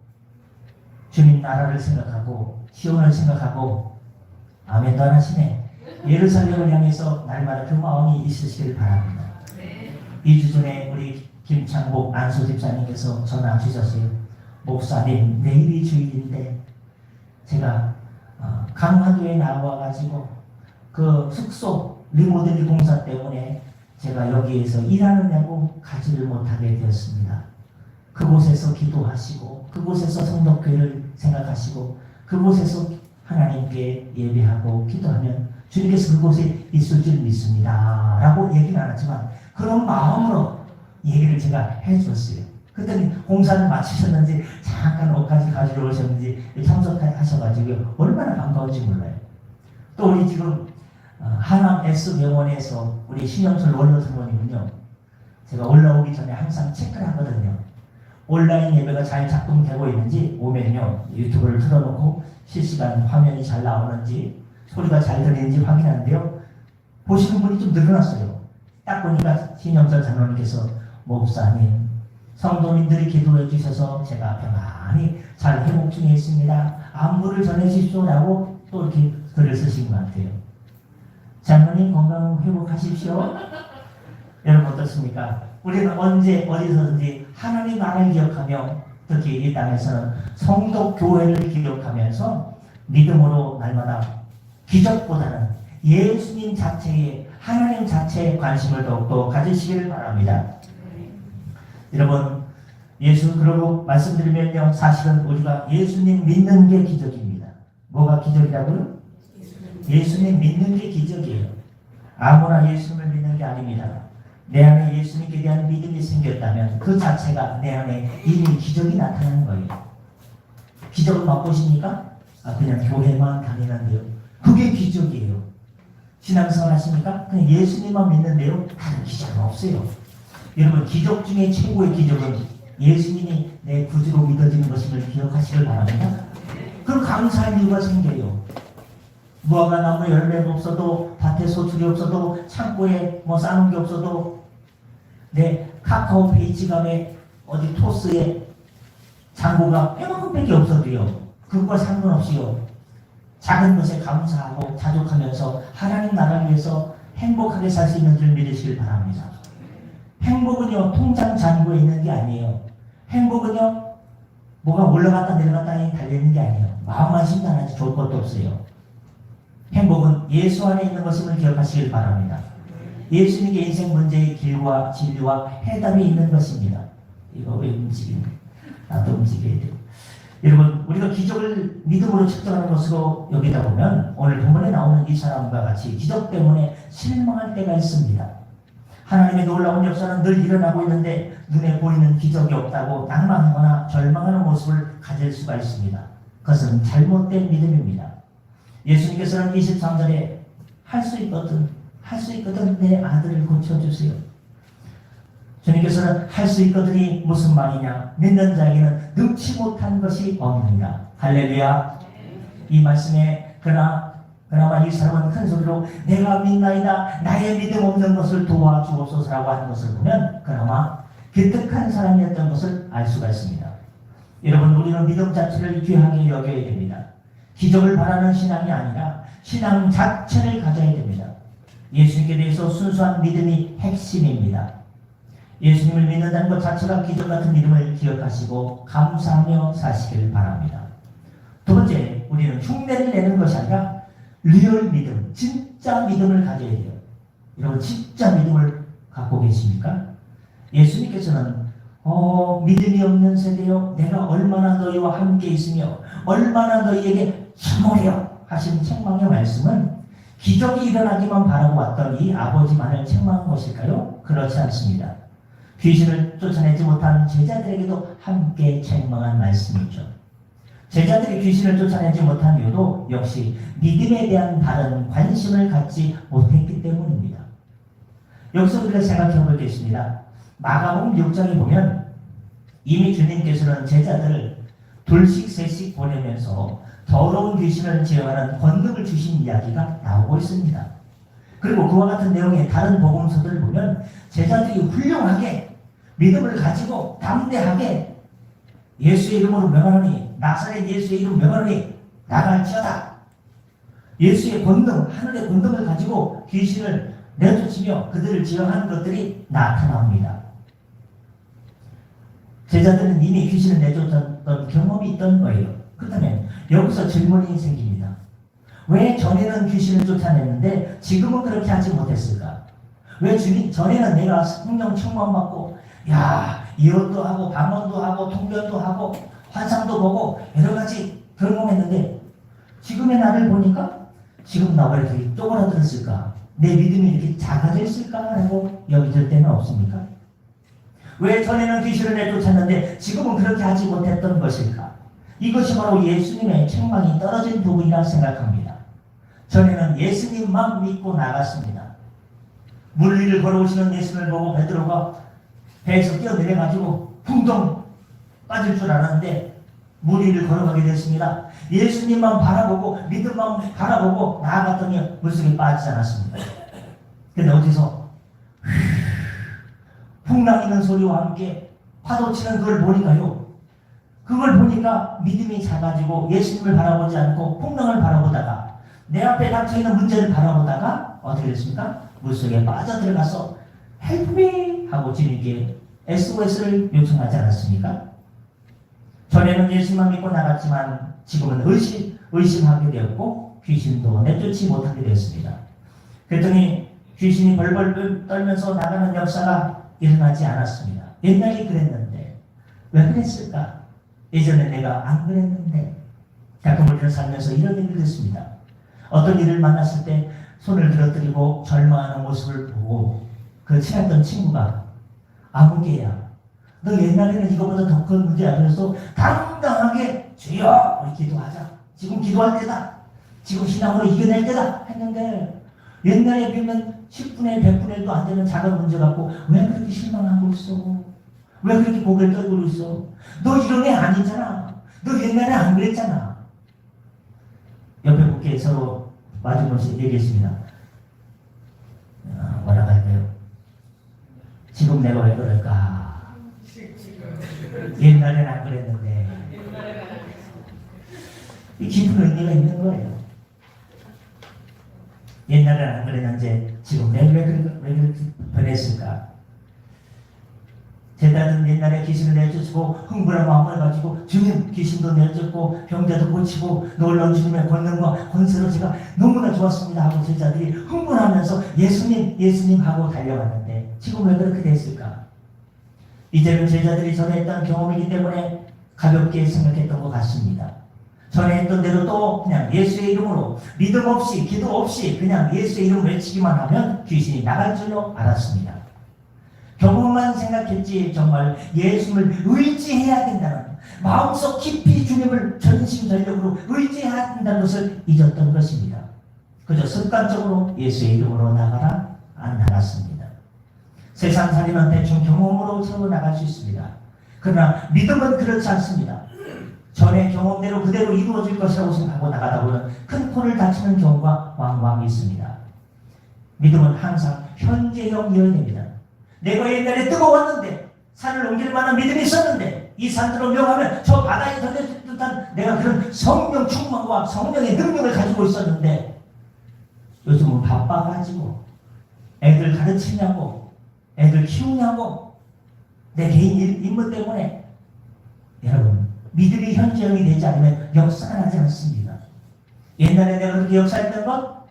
주님 나라를 생각하고 시온을 생각하고, 아멘도 안 하시네. 예루살렘을 향해서 날마다 그 마음이 있으시길 바랍니다. 2주 전에 우리 김창복 안수 집사님께서 전화 주셨어요. 목사님, 내일이 주일인데 제가 강화도에 나와가지고 그 숙소 리모델링 공사 때문에 제가 여기에서 일하느냐고 가지를 못하게 되었습니다. 그곳에서 기도하시고 그곳에서 성덕교회를 생각하시고 그곳에서 하나님께 예배하고 기도하면 주님께서 그곳에 있을 줄 믿습니다 라고 얘기는 안 하지만 그런 마음으로 얘기를 제가 해줬어요. 그랬더니 공사를 마치셨는지 잠깐 옷까지 가지러 오셨는지 참석하셔가지고 얼마나 반가운지 몰라요. 또 우리 지금 하남 S병원에서 우리 신영철 원로 사모님은요, 제가 올라오기 전에 항상 체크를 하거든요. 온라인 예배가 잘 작동되고 있는지 오면요 유튜브를 틀어놓고 실시간 화면이 잘 나오는지 소리가 잘 들리는지 확인하는데요, 보시는 분이 좀 늘어났어요. 딱 보니까 신영철 장로님께서 목사님, 성도님들이 기도해 주셔서 제가 평안히 잘 회복 중에 있습니다. 안부를 전해주십시오 라고 또 이렇게 글을 쓰신 것 같아요. 장로님 건강 회복하십시오. 여러분 어떻습니까? 우리는 언제 어디서든지 하나님 나라를 기억하며 특히 이 땅에서는 성도 교회를 기억하면서 믿음으로 날마다 기적보다는 예수님 자체에, 하나님 자체에 관심을 더욱더 가지시기를 바랍니다. 여러분, 그러고 말씀드리면요, 사실은 우리가 예수님 믿는 게 기적입니다. 뭐가 기적이라고요? 예수님 믿는 게 기적이에요. 아무나 예수님을 믿는 게 아닙니다. 내 안에 예수님께 대한 믿음이 생겼다면 그 자체가 내 안에 이미 기적이 나타나는 거예요. 기적을 맛보십니까? 그냥 교회만 다니는데요. 그게 기적이에요. 신앙생활 하십니까? 그냥 예수님만 믿는데요. 다른 기적은 없어요. 여러분, 기적 중에 최고의 기적은 예수님이 내 구주로 믿어지는 것임을 기억하시길 바랍니다. 그럼 감사할 이유가 생겨요. 무화과 나무 열매가 없어도, 밭에 소출이 없어도, 창고에 싸놓은 게 없어도, 내 카카오 페이지감에 어디 토스에 잔고가 100만큼밖에 없어도요, 그거와 상관없이요, 작은 것에 감사하고 자족하면서 하나님 나라를 위해서 행복하게 살 수 있는 줄 믿으시길 바랍니다. 행복은요 통장 잔고에 있는 게 아니에요. 행복은요 뭐가 올라갔다 내려갔다 달리는 게 아니에요. 마음만 심단하지 좋을 것도 없어요. 행복은 예수 안에 있는 것임을 기억하시길 바랍니다. 예수님께 인생 문제의 길과 진리와 해답이 있는 것입니다. 이거 왜 움직이는? 나도 움직여야 돼요. 여러분, 우리가 기적을 믿음으로 측정하는 것으로 여기다 보면 오늘 본문에 나오는 이 사람과 같이 기적 때문에 실망할 때가 있습니다. 하나님의 놀라운 역사는 늘 일어나고 있는데 눈에 보이는 기적이 없다고 낭만하거나 절망하는 모습을 가질 수가 있습니다. 그것은 잘못된 믿음입니다. 예수님께서는 23절에 할 수 있거든 내 아들을 고쳐주세요. 주님께서는 할 수 있거든이 무슨 말이냐? 믿는 자에게는 능치 못한 것이 없느니라. 할렐루야. 이 말씀에 그나마 이 사람은 큰 소리로 내가 믿나이다 나의 믿음 없는 것을 도와주옵소서라고 하는 것을 보면 그나마 기특한 사람이었던 것을 알 수가 있습니다. 여러분, 우리는 믿음 자체를 귀하게 여겨야 됩니다. 기적을 바라는 신앙이 아니라 신앙 자체를 가져야 됩니다. 예수님께 대해서 순수한 믿음이 핵심입니다. 예수님을 믿는다는 것 자체가 기적 같은 믿음을 기억하시고 감사하며 사시길 바랍니다. 두 번째, 우리는 흉내를 내는 것이 아니라 리얼 믿음, 진짜 믿음을 가져야 돼요. 여러분, 진짜 믿음을 갖고 계십니까? 예수님께서는 믿음이 없는 세대여 내가 얼마나 너희와 함께 있으며 얼마나 너희에게 참으려 하신 책망의 말씀은 기적이 일어나기만 바라고 왔던 이 아버지만을 책망한 것일까요? 그렇지 않습니다. 귀신을 쫓아내지 못한 제자들에게도 함께 책망한 말씀이죠. 제자들이 귀신을 쫓아내지 못한 이유도 역시 믿음에 대한 다른 관심을 갖지 못했기 때문입니다. 여기서 우리가 생각해 보겠습니다. 마가복음 6장에 보면 이미 주님께서는 제자들을 둘씩 셋씩 보내면서 더러운 귀신을 제어하는 권능을 주신 이야기가 나오고 있습니다. 그리고 그와 같은 내용의 다른 복음서들을 보면 제자들이 훌륭하게 믿음을 가지고 담대하게 예수의 이름으로 명하노니 나사렛 예수의 이름 명하노니 나갈지어다. 예수의 권능, 하늘의 권능을 가지고 귀신을 내쫓으며 그들을 제어하는 것들이 나타납니다. 제자들은 이미 귀신을 내쫓았던 경험이 있던 거예요. 그렇다면 여기서 질문이 생깁니다. 왜 전에는 귀신을 쫓아냈는데 지금은 그렇게 하지 못했을까? 왜 전에는 내가 성령 충만 받고 이것도 하고 방언도 하고 통변도 하고 환상도 보고 여러 가지 경험했는데 지금의 나를 보니까 지금 나가 이렇게 쪼그라들었을까? 내 믿음이 이렇게 작아졌을까? 라고 여겨질 때는 없습니까? 왜 전에는 귀신을 내쫓았는데 지금은 그렇게 하지 못했던 것일까? 이것이 바로 예수님의 책망이 떨어진 부분이라 생각합니다. 전에는 예수님만 믿고 나갔습니다. 물 위를 걸어오시는 예수님을 보고 베드로가 배에서 뛰어내려가지고 풍덩 빠질 줄 알았는데 물 위를 걸어가게 됐습니다. 예수님만 바라보고 믿음만 바라보고 나아갔더니 물속에 빠지지 않았습니다. 근데 어디서 풍랑이는 소리와 함께 파도 치는 그걸 보니까요. 그걸 보니까 믿음이 작아지고 예수님을 바라보지 않고 풍랑을 바라보다가 내 앞에 닥쳐있는 문제를 바라보다가 어떻게 됐습니까? 물속에 빠져들어가서 Help me! 하고 주님께 SOS를 요청하지 않았습니까? 전에는 예수만 믿고 나갔지만 지금은 의심하게 되었고 귀신도 내쫓지 못하게 되었습니다. 그랬더니 귀신이 벌벌 떨면서 나가는 역사가 일어나지 않았습니다. 옛날에 그랬는데 왜 그랬을까? 예전에 내가 안 그랬는데 가끔 우리는 살면서 이런 일을 듣습니다. 어떤 일을 만났을 때 손을 들어뜨리고 절망하는 모습을 보고 그 친했던 친구가 아무개야 너 옛날에는 이거보다 더 큰 문제야. 그래서 당당하게 주여 우리 기도하자. 지금 기도할 때다. 지금 신앙으로 이겨낼 때다 했는데 옛날에 비하면 10분의 100분의 1도 안 되는 작은 문제 갖고 왜 그렇게 실망하고 있어? 왜 그렇게 고개를 떨고 있어? 너 이런 애 아니잖아. 너 옛날에 안 그랬잖아. 옆에 분께 서로 마주보면서 얘기했습니다. 뭐라고 할까요? 지금 내가 왜 그럴까? 옛날엔 안 그랬는데 이 깊은 의미가 있는 거예요. 옛날에는 안 그랬는데 지금 왜 그렇게 변했을까? 제자들은 옛날에 귀신을 내쫓고 흥분한 마음을 가지고 주님 귀신도 내쫓고 병자도 고치고 놀라운 주님의 권능과 권세로 제가 너무나 좋았습니다 하고 제자들이 흥분하면서 예수님 하고 달려갔는데 지금 왜 그렇게 됐을까? 이제는 제자들이 전에 했던 경험이기 때문에 가볍게 생각했던 것 같습니다. 전에 했던 대로 또 그냥 예수의 이름으로 믿음 없이 기도 없이 그냥 예수의 이름 외치기만 하면 귀신이 나갈 줄로 알았습니다. 경험만 생각했지 정말 예수를 의지해야 된다는 마음속 깊이 주님을 전심전력으로 의지해야 된다는 것을 잊었던 것입니다. 그저 습관적으로 예수의 이름으로 나가라 안 나갔습니다. 세상 살이는 대충 경험으로 채워나갈 수 있습니다. 그러나 믿음은 그렇지 않습니다. 전에 경험대로 그대로 이루어질 것이라고 생각하고 나가다 보면 큰 코를 다치는 경우가 왕왕 있습니다. 믿음은 항상 현재형이어야 됩니다. 내가 옛날에 뜨거웠는데 산을 옮길 만한 믿음이 있었는데 이 산들을 명하면 저 바다에 던져질 듯한 내가 그런 성령 충만과 성령의 능력을 가지고 있었는데 요즘은 바빠가지고 애들 가르치냐고 애들 키우냐고 내 개인 임무 때문에 여러분 믿음이 현재형이 되지 않으면 역사가 나지 않습니다. 옛날에 내가 그렇게 역사했던 것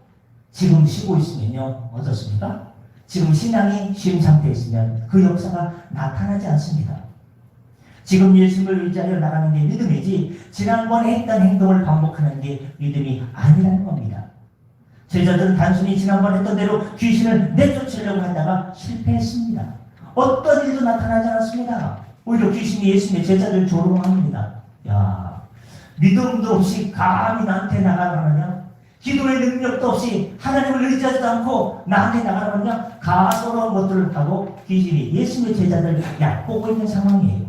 지금 쉬고 있으면요 어떻습니까? 지금 신앙이 쉼 상태에 있으면 그 역사가 나타나지 않습니다. 지금 예수를 의지하여 나가는 게 믿음이지 지난번에 했던 행동을 반복하는 게 믿음이 아니라는 겁니다. 제자들은 단순히 지난번에 했던 대로 귀신을 내쫓으려고 하다가 실패했습니다. 어떤 일도 나타나지 않았습니다. 오히려 귀신이 예수님의 제자들을 조롱합니다. 야, 믿음도 없이 감히 나한테 나가라느냐? 기도의 능력도 없이 하나님을 의지하지도 않고 나한테 나가라느냐? 가소로운 것들을 하고 귀신이 예수님의 제자들을 얕보고 있는 상황이에요.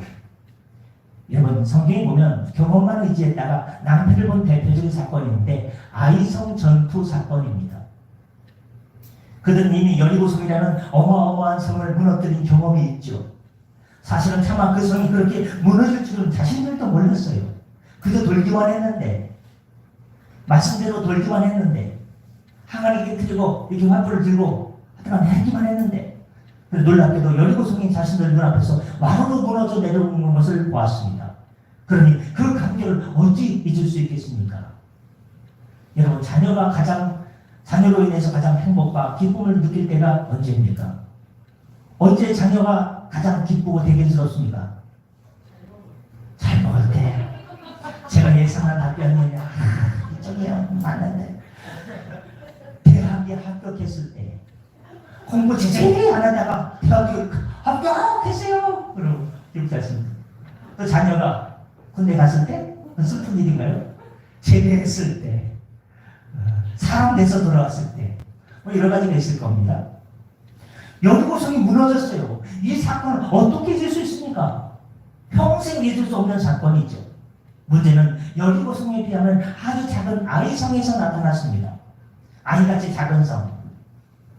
여러분 성경에 보면 경험만 의지했다가 낭패를 본 대표적인 사건인데 아이성 전투 사건입니다. 그들은 이미 여리고성이라는 어마어마한 성을 무너뜨린 경험이 있죠. 사실은 차마 그 성이 그렇게 무너질 줄은 자신들도 몰랐어요. 그저 돌기만 했는데 말씀대로 돌기만 했는데 항아리 이렇게 들고 이렇게 화풀을 들고 하여튼 하기만 했는데 놀랍게도 여리고성인 자신들 눈앞에서 와르르 무너져 내려오는 것을 보았습니다. 그러니 그 감격을 어찌 잊을 수 있겠습니까? 여러분 자녀로 인해서 가장 행복과 기쁨을 느낄 때가 언제입니까? 언제 자녀가 가장 기쁘고 대견스럽습니까? 잘 먹을 때. 제가 예상한 답변이 이쪽이야 맞는데 대학에 합격했을 때 공부 제일 안 하다가 대학에 합격했어요. 그럼 기억지 않습니까? 또 자녀가 군대 갔을 때 슬픈 일인가요? 제대했을 때 사람 돼서 돌아왔을 때 뭐 여러 가지가 있을 겁니다. 여리고성이 무너졌어요. 이 사건은 어떻게 잊을 수 있습니까? 평생 잊을 수 없는 사건이죠. 문제는 여리고성에 비하면 아주 작은 아이성에서 나타났습니다. 아이같이 작은 성.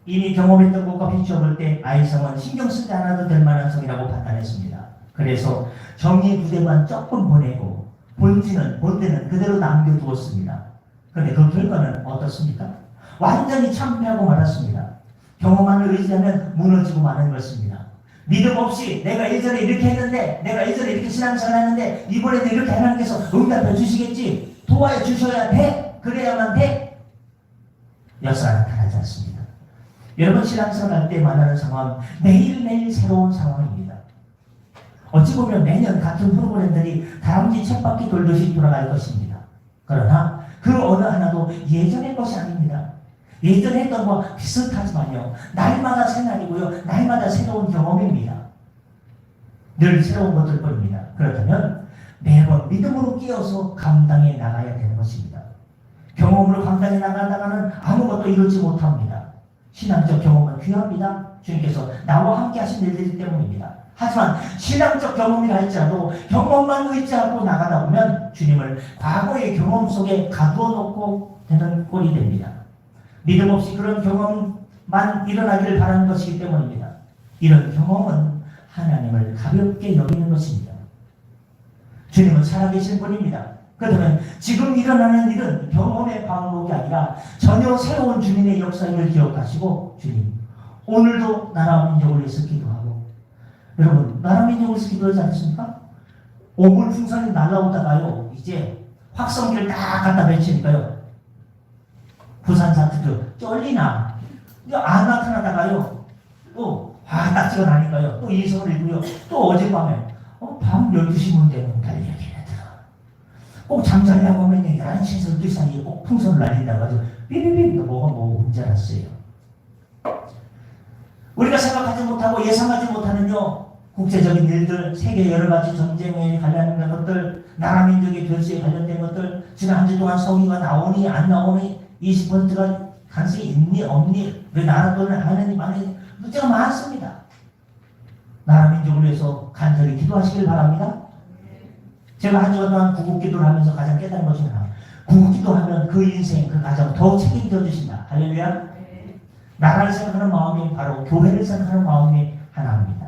이미 경험했던 것과 비춰볼 때 아이성은 신경 쓰지 않아도 될 만한 성이라고 판단했습니다. 그래서 정예 부대만 조금 보내고 본대는 그대로 남겨두었습니다. 그런데 그 결과는 어떻습니까? 완전히 참패하고 말았습니다. 경험만을 의지하면 무너지고 마는 것입니다. 믿음 없이 내가 예전에 이렇게 했는데 내가 예전에 이렇게 신앙생활 했는데 이번에도 이렇게 하나님께서 응답해 주시겠지 도와해 주셔야 돼 그래야만 돼 역사가 나타나지 않습니다. 여러분 신앙생활 할 때 만나는 상황 매일매일 새로운 상황입니다. 어찌 보면 매년 같은 프로그램들이 다람쥐 쳇바퀴 돌듯이 돌아갈 것입니다. 그러나 그 어느 하나도 예전의 것이 아닙니다. 예전에 했던 것과 비슷하지만요. 날마다 새날이고요. 날마다 새로운 경험입니다. 늘 새로운 것들 뿐입니다. 그렇다면 매번 믿음으로 끼어서 감당해 나가야 되는 것입니다. 경험으로 감당해 나가다가는 아무것도 이루지 못합니다. 신앙적 경험은 귀합니다. 주님께서 나와 함께 하신 일들이기 때문입니다. 하지만 신앙적 경험이라 할지라도 경험만 의지하고 나가다 보면 주님을 과거의 경험 속에 가두어 놓고 되는 꼴이 됩니다. 믿음 없이 그런 경험만 일어나기를 바라는 것이기 때문입니다. 이런 경험은 하나님을 가볍게 여기는 것입니다. 주님은 살아계신 분입니다. 그렇다면 지금 일어나는 일은 경험의 반복이 아니라 아니라 전혀 새로운 주님의 역사를 기억하시고 주님 오늘도 나라 민족을 위해서 기도하고 여러분 나라 민족을 위해서 기도하지 않습니까? 오물풍선이 날라오다가요 이제 확성기를 딱 갖다 배치니까요 부산 사투도 쫄리나 안 나타나다가요 또 딱지가 나니까요 또 이성을 읽고요 또 어젯밤에 밤 12시면 되면 달려야 되더라 꼭 잠자려고 하면 11시에서 12시 사이에 꼭 풍선을 날린다고 하죠 삐삐삐 뭐가 문제 났어요. 우리가 생각하지 못하고 예상하지 못하는요 국제적인 일들, 세계 여러 가지 전쟁에 관련된 것들, 나라 민족의 결수에 관련된 것들, 지난 한 주 동안 성의가 나오니 안 나오니 20%가 가능성이 있니 없니 왜 나라 돈을 하느니 마느니 문제가 많습니다. 나라 민족을 위해서 간절히 기도하시길 바랍니다. 제가 한 주간 동안 구국기도를 하면서 가장 깨달은 것이 하나 구국기도하면 그 인생, 그 가정 더 책임져 주신다. 할렐루야. 나라를 생각하는 마음이 바로 교회를 생각하는 마음이 하나입니다.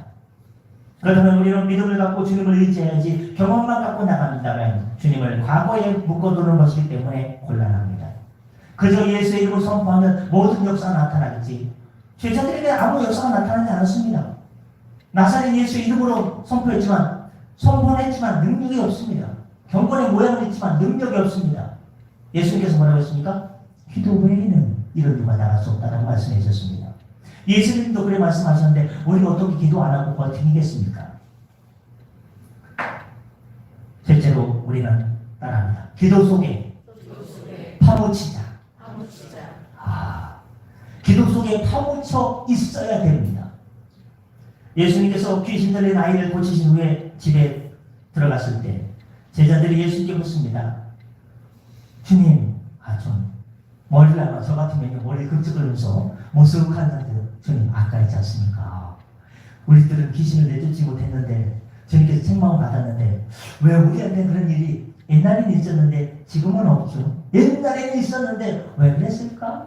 그렇다면 우리는 믿음을 갖고 주님을 의지해야지 경험만 갖고 나간다면 주님을 과거에 묶어두는 것이기 때문에 곤란합니다. 그저 예수의 이름을 선포하면 모든 역사가 나타나겠지 제자들에게 아무 역사가 나타나지 않았습니다. 나사렛 예수의 이름으로 선포했지만 선포했지만 능력이 없습니다. 경건의 모양은 있지만 능력이 없습니다. 예수님께서 뭐라고 했습니까? 기도 외에는 이런 누가 나갈 수 없다고 말씀해 주셨습니다. 예수님도 그래 말씀하셨는데 우리가 어떻게 기도 안 하고 버티겠습니까? 실제로 우리는 따라합니다. 기도 속에 파묻히자. 기도 속에 파묻혀 있어야 됩니다. 예수님께서 귀신 들린 아이를 고치신 후에 집에 들어갔을 때 제자들이 예수님께 묻습니다. 주님, 좀 머리를 아마 저 같으면 머리 긁적거리면서 모습한 상태로 주님 아까 있지 않습니까? 우리들은 귀신을 내쫓지 못했는데 주님께서 책망을 받았는데 왜 우리한테 그런 일이 옛날에는 있었는데 지금은 없죠? 옛날에는 있었는데 왜 그랬을까?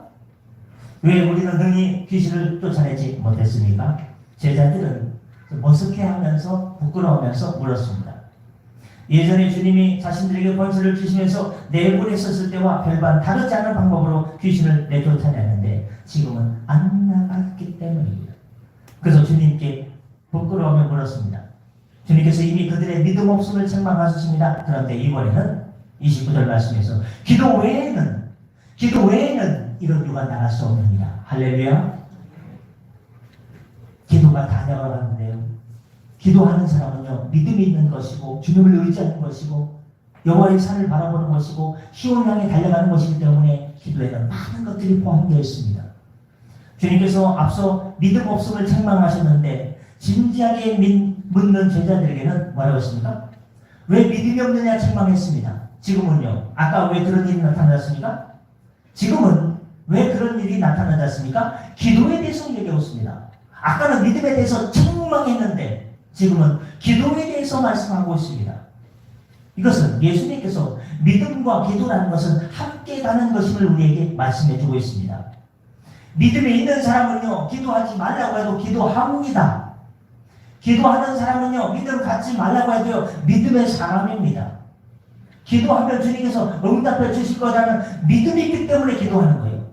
왜 우리는 능히 귀신을 쫓아내지 못했습니까? 제자들은 머쓱해하면서 부끄러워하면서 물었습니다. 예전에 주님이 자신들에게 권세를 주시면서 내보냈었을 때와 별반 다르지 않은 방법으로 귀신을 내쫓아냈는데 지금은 안 나갔기 때문입니다. 그래서 주님께 부끄러움을 물었습니다. 주님께서 이미 그들의 믿음 없음을 책망하셨습니다. 그런데 이번에는 29절 말씀에서 기도 외에는 이런 유가 나갈 수 없느니라. 할렐루야. 기도가 다 나가는데요. 기도하는 사람은요 믿음이 있는 것이고 주님을 의지하는 것이고 여호와의 산을 바라보는 것이고 시온을 향해 달려가는 것이기 때문에 기도에는 많은 것들이 포함되어 있습니다. 주님께서 앞서 믿음 없음을 책망하셨는데 진지하게 묻는 제자들에게는 뭐라고 했습니까? 왜 믿음이 없느냐 책망했습니다. 지금은요 아까 왜 그런 일이 나타났습니까? 지금은 왜 그런 일이 나타나지 않습니까? 기도에 대해서 얘기했습니다. 아까는 믿음에 대해서 책망했는데 지금은 기도에 대해서 말씀하고 있습니다. 이것은 예수님께서 믿음과 기도라는 것은 함께 가는 것임을 우리에게 말씀해 주고 있습니다. 믿음이 있는 사람은요 기도하지 말라고 해도 기도합니다. 기도하는 사람은요 믿음 갖지 말라고 해도요 믿음의 사람입니다. 기도하면 주님께서 응답해 주실 거라는 믿음이 있기 때문에 기도하는 거예요.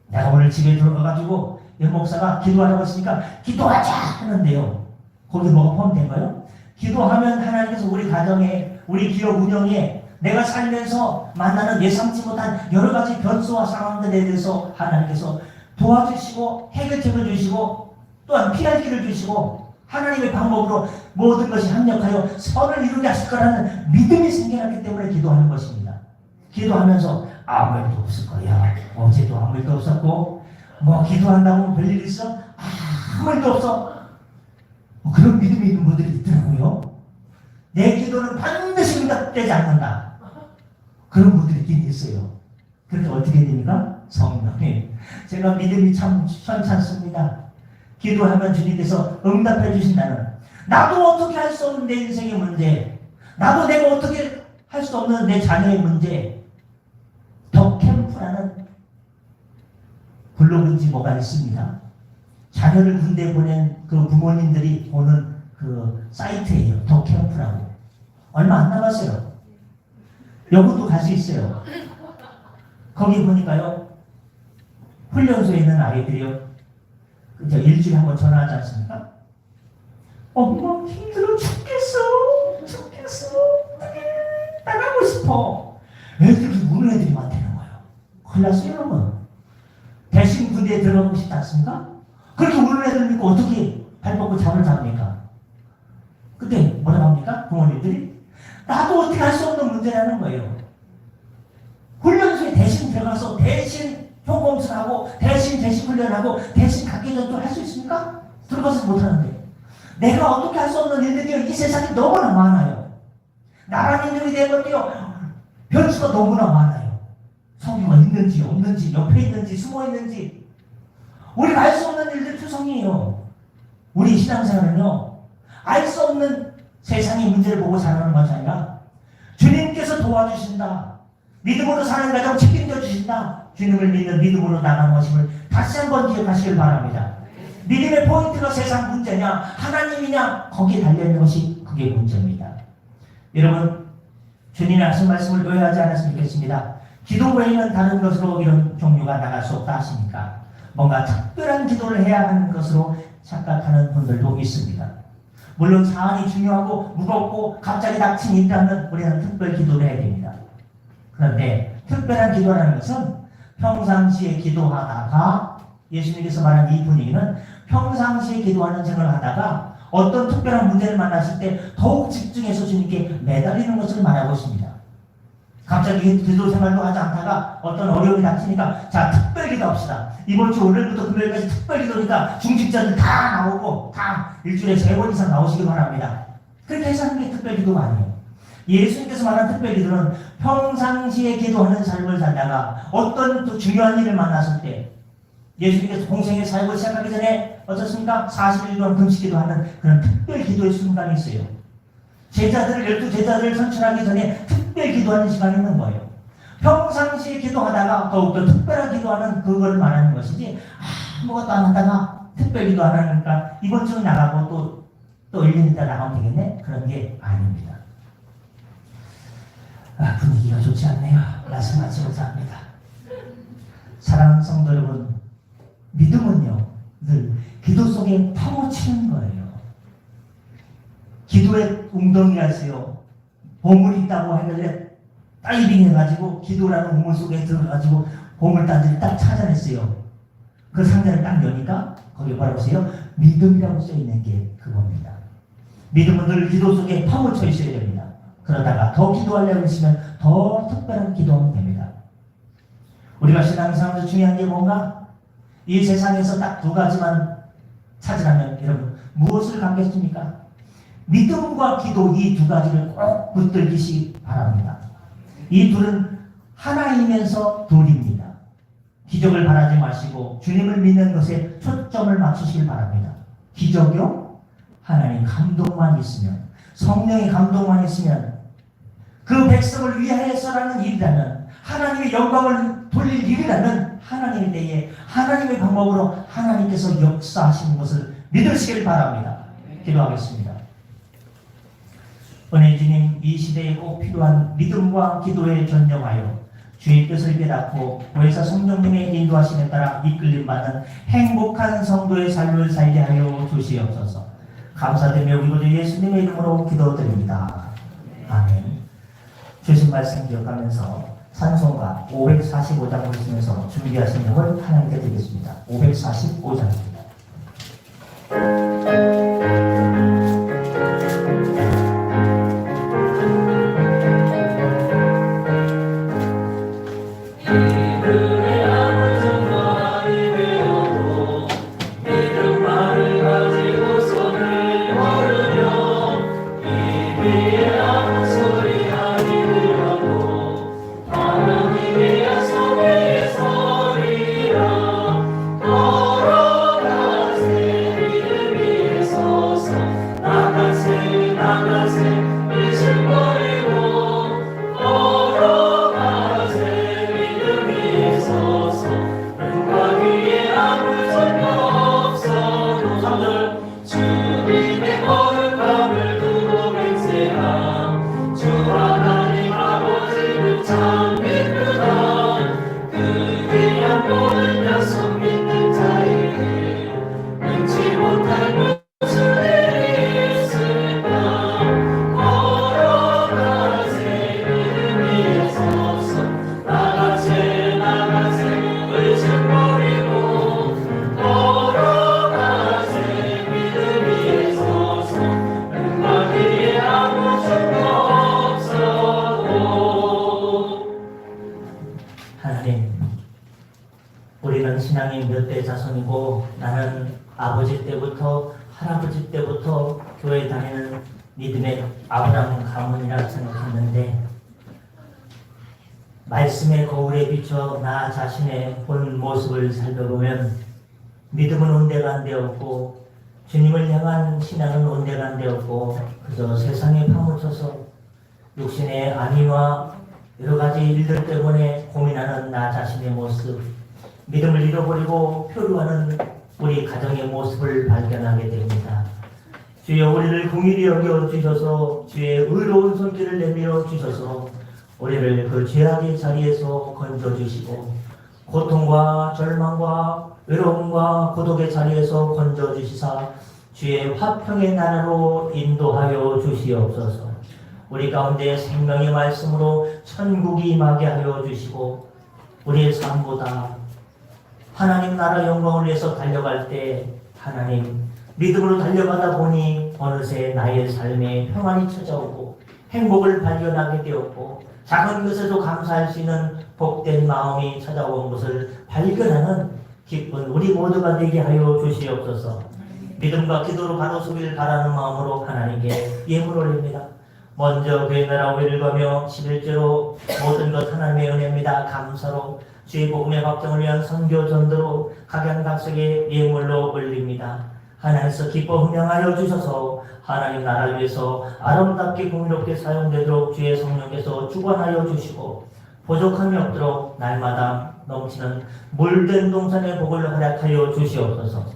내가 오늘 집에 들어가가지고 연 목사가 기도하라고 했으니까 기도하자 하는데요. 거기 뭐가 포함된 거예요? 기도하면 하나님께서 우리 가정에, 우리 기업 운영에, 내가 살면서 만나는 예상치 못한 여러 가지 변수와 상황들에 대해서 하나님께서 도와주시고 해결책을 주시고 또한 피할 길을 주시고 하나님의 방법으로 모든 것이 합력하여 선을 이루게 하실 거라는 믿음이 생겨났기 때문에 기도하는 것입니다. 기도하면서 아무 일도 없을 거야. 어제도 아무 일도 없었고 뭐 기도한다고 별일 있어? 아무 일도 없어. 그런 믿음이 있는 분들이 있더라고요. 내 기도는 반드시 응답되지 않는다. 그런 분들이 있긴 있어요. 그런데 어떻게 됩니까? 성령님, 제가 믿음이 참 현찮습니다. 기도하면 주님께서 응답해 주신다는, 나도 어떻게 할 수 없는 내 인생의 문제, 나도 내가 어떻게 할 수 없는 내 자녀의 문제, 더 캠프라는 블로그인지 뭐가 있습니다. 자녀를 군대에 보낸 그 부모님들이 보는 그 사이트예요. 더 캠프라고. 얼마 안 남았어요. 여러분도 갈 수 있어요. 거기 보니까요, 훈련소에 있는 아이들이요, 그저 일주일에 한 번 전화하지 않습니까? 엄마 힘들어 죽겠어. 나가고 싶어. 애들이 우는 애들이 많다는 거예요. 큰일 났어요, 여러분. 대신 군대에 들어가고 싶지 않습니까? 그렇게 우는 애들 믿고 어떻게 발 뻗고 잠을 잡니까? 그때 뭐라고 합니까? 부모님들이? 나도 어떻게 할 수 없는 문제라는 거예요. 훈련소에 대신 들어가서 대신 총검술하고 대신 훈련하고 대신 각계전투를 할 수 있습니까? 들어가서 못하는데. 내가 어떻게 할 수 없는 일들이 이 세상에 너무나 많아요. 나라는 일들이 되거든요. 변수가 너무나 많아요. 성유가 있는지 없는지 옆에 있는지 숨어 있는지 우리가 알 수 없는 일들 투성이에요. 우리 신앙생활은요, 알 수 없는 세상의 문제를 보고 살아가는 것이 아니라 주님께서 도와주신다, 믿음으로 사는 가정 책임져 주신다, 주님을 믿는 믿음으로 나가는 것임을 다시 한번 기억하시길 바랍니다. 믿음의 포인트가 세상 문제냐 하나님이냐 거기에 달려있는 것이 그게 문제입니다. 여러분, 주님이 하신 말씀을 오해하지 않았으면 좋겠습니다. 기도 외에는 다른 것으로 이런 종류가 나갈 수 없다 하시니까 뭔가 특별한 기도를 해야 하는 것으로 착각하는 분들도 있습니다. 물론 사안이 중요하고 무겁고 갑자기 닥친 일이 있다면 우리는 특별 기도를 해야 됩니다. 그런데 특별한 기도라는 것은 평상시에 기도하다가, 예수님께서 말한 이 분위기는 평상시에 기도하는 생각을 하다가 어떤 특별한 문제를 만났을 때 더욱 집중해서 주님께 매달리는 것을 말하고 있습니다. 갑자기 기도 생활도 하지 않다가 어떤 어려움이 닥치니까 자, 특별 기도합시다. 이번 주 월요일부터 금요일까지 특별 기도니까 중직자들 다 나오고 다 일주일에 3번 이상 나오시기 바랍니다. 그렇게 해서 하는 게 특별 기도가 아니에요. 예수님께서 말한 특별 기도는 평상시에 기도하는 삶을 살다가 어떤 또 중요한 일을 만났을 때, 예수님께서 공생의 사역을 시작하기 전에 어떻습니까? 40일 동안 금식기도 하는 그런 특별 기도의 순간이 있어요. 제자들을, 12제자들을 선출하기 전에 특별 기도하는 시간이 있는 거예요. 평상시에 기도하다가 더욱더 특별한 기도하는 그걸 말하는 것이지, 아무것도 안 하다가 특별 기도 안 하니까 이번 주에 나가고 또 1년 있다 나가면 되겠네? 그런 게 아닙니다. 분위기가 좋지 않네요. 말씀하시고자 합니다. 사랑하는 성도 여러분, 믿음은요, 늘 기도 속에 파묻히는 거예요. 기도의 웅덩이라서요, 보물이 있다고 하길래 다이빙 해가지고 기도라는 우물 속에 들어가지고 보물단지를 딱 찾아냈어요. 그 상자를 딱 여니까 거기 뭐라고 써요? 믿음이라고 써있는 게 그겁니다. 믿음은 늘 기도 속에 파묻혀 있어야 됩니다. 그러다가 더 기도하려고 하시면 더 특별한 기도하면 됩니다. 우리가 신앙생활에서 중요한 게 뭔가? 이 세상에서 딱 2가지만 찾으라면 여러분 무엇을 갖겠습니까? 믿음과 기도, 이 2가지를 꼭 붙들기시 바랍니다. 이 둘은 하나이면서 둘입니다. 기적을 바라지 마시고 주님을 믿는 것에 초점을 맞추시길 바랍니다. 기적이요? 하나님 감동만 있으면, 성령의 감동만 있으면, 그 백성을 위하여서라는 일이라면, 하나님의 영광을 돌릴 일이라면 하나님의 때에 하나님의 방법으로 하나님께서 역사하시는 것을 믿으시길 바랍니다. 기도하겠습니다. 은혜 주님, 이 시대에 꼭 필요한 믿음과 기도에 전념하여 주의 뜻을 깨닫고 보혜사 성령님의 인도하심에 따라 이끌림 받는 행복한 성도의 삶을 살게 하여 주시옵소서. 감사드리며 우리 구주 예수님의 이름으로 기도드립니다. 아멘. 주신 말씀 기억하면서 찬송가 545장 보시면서 준비하신 곡을 하나님께 드리겠습니다. 545장입니다. 걸어가세 믿음 위에서 하나님, 우리는 신앙의 몇 대 자손이고 나는 아버지 때부터 할아버지 때부터 교회 다니는 믿음의 아브라함 가문이라 생각했는데 말씀의 거울에 비춰 나 자신의 본 모습을 살펴보면 믿음은 온데가 안 되었고 주님을 향한 신앙은 온데가 안 되었고 그저 세상에 파묻혀서 육신의 안위와 여러 가지 일들 때문에 고민하는 나 자신의 모습, 믿음을 잃어버리고 표류하는 우리 가정의 모습을 발견하게 됩니다. 주여 우리를 긍휼히 여겨 주셔서 주의 의로운 손길을 내밀어 주셔서 우리를 그 죄악의 자리에서 건져 주시고 고통과 절망과 외로움과 고독의 자리에서 건져 주시사 주의 화평의 나라로 인도하여 주시옵소서. 우리 가운데 생명의 말씀으로 천국이 임하게 하여 주시고 우리의 삶보다 하나님 나라 영광을 위해서 달려갈 때 하나님 믿음으로 달려가다 보니 어느새 나의 삶에 평안이 찾아오고 행복을 발견하게 되었고 작은 것에도 감사할 수 있는 복된 마음이 찾아온 것을 발견하는 기쁜 우리 모두가 되게 하여 주시옵소서. 믿음과 기도로 가로수길 바라는 마음으로 하나님께 예물 올립니다. 먼저 그의 나라 오기를 거며 11조로 모든 것 하나님의 은혜입니다. 감사로 주의 복음의 확정을 위한 선교 전도로 각양각색의 예물로 올립니다. 하나님께서 기뻐 흥명하여 주셔서 하나님 나라를 위해서 아름답게 공의롭게 사용되도록 주의 성령께서 주관하여 주시고 부족함이 없도록 날마다 넘치는 물된 동산의 복을 허락하여 주시옵소서.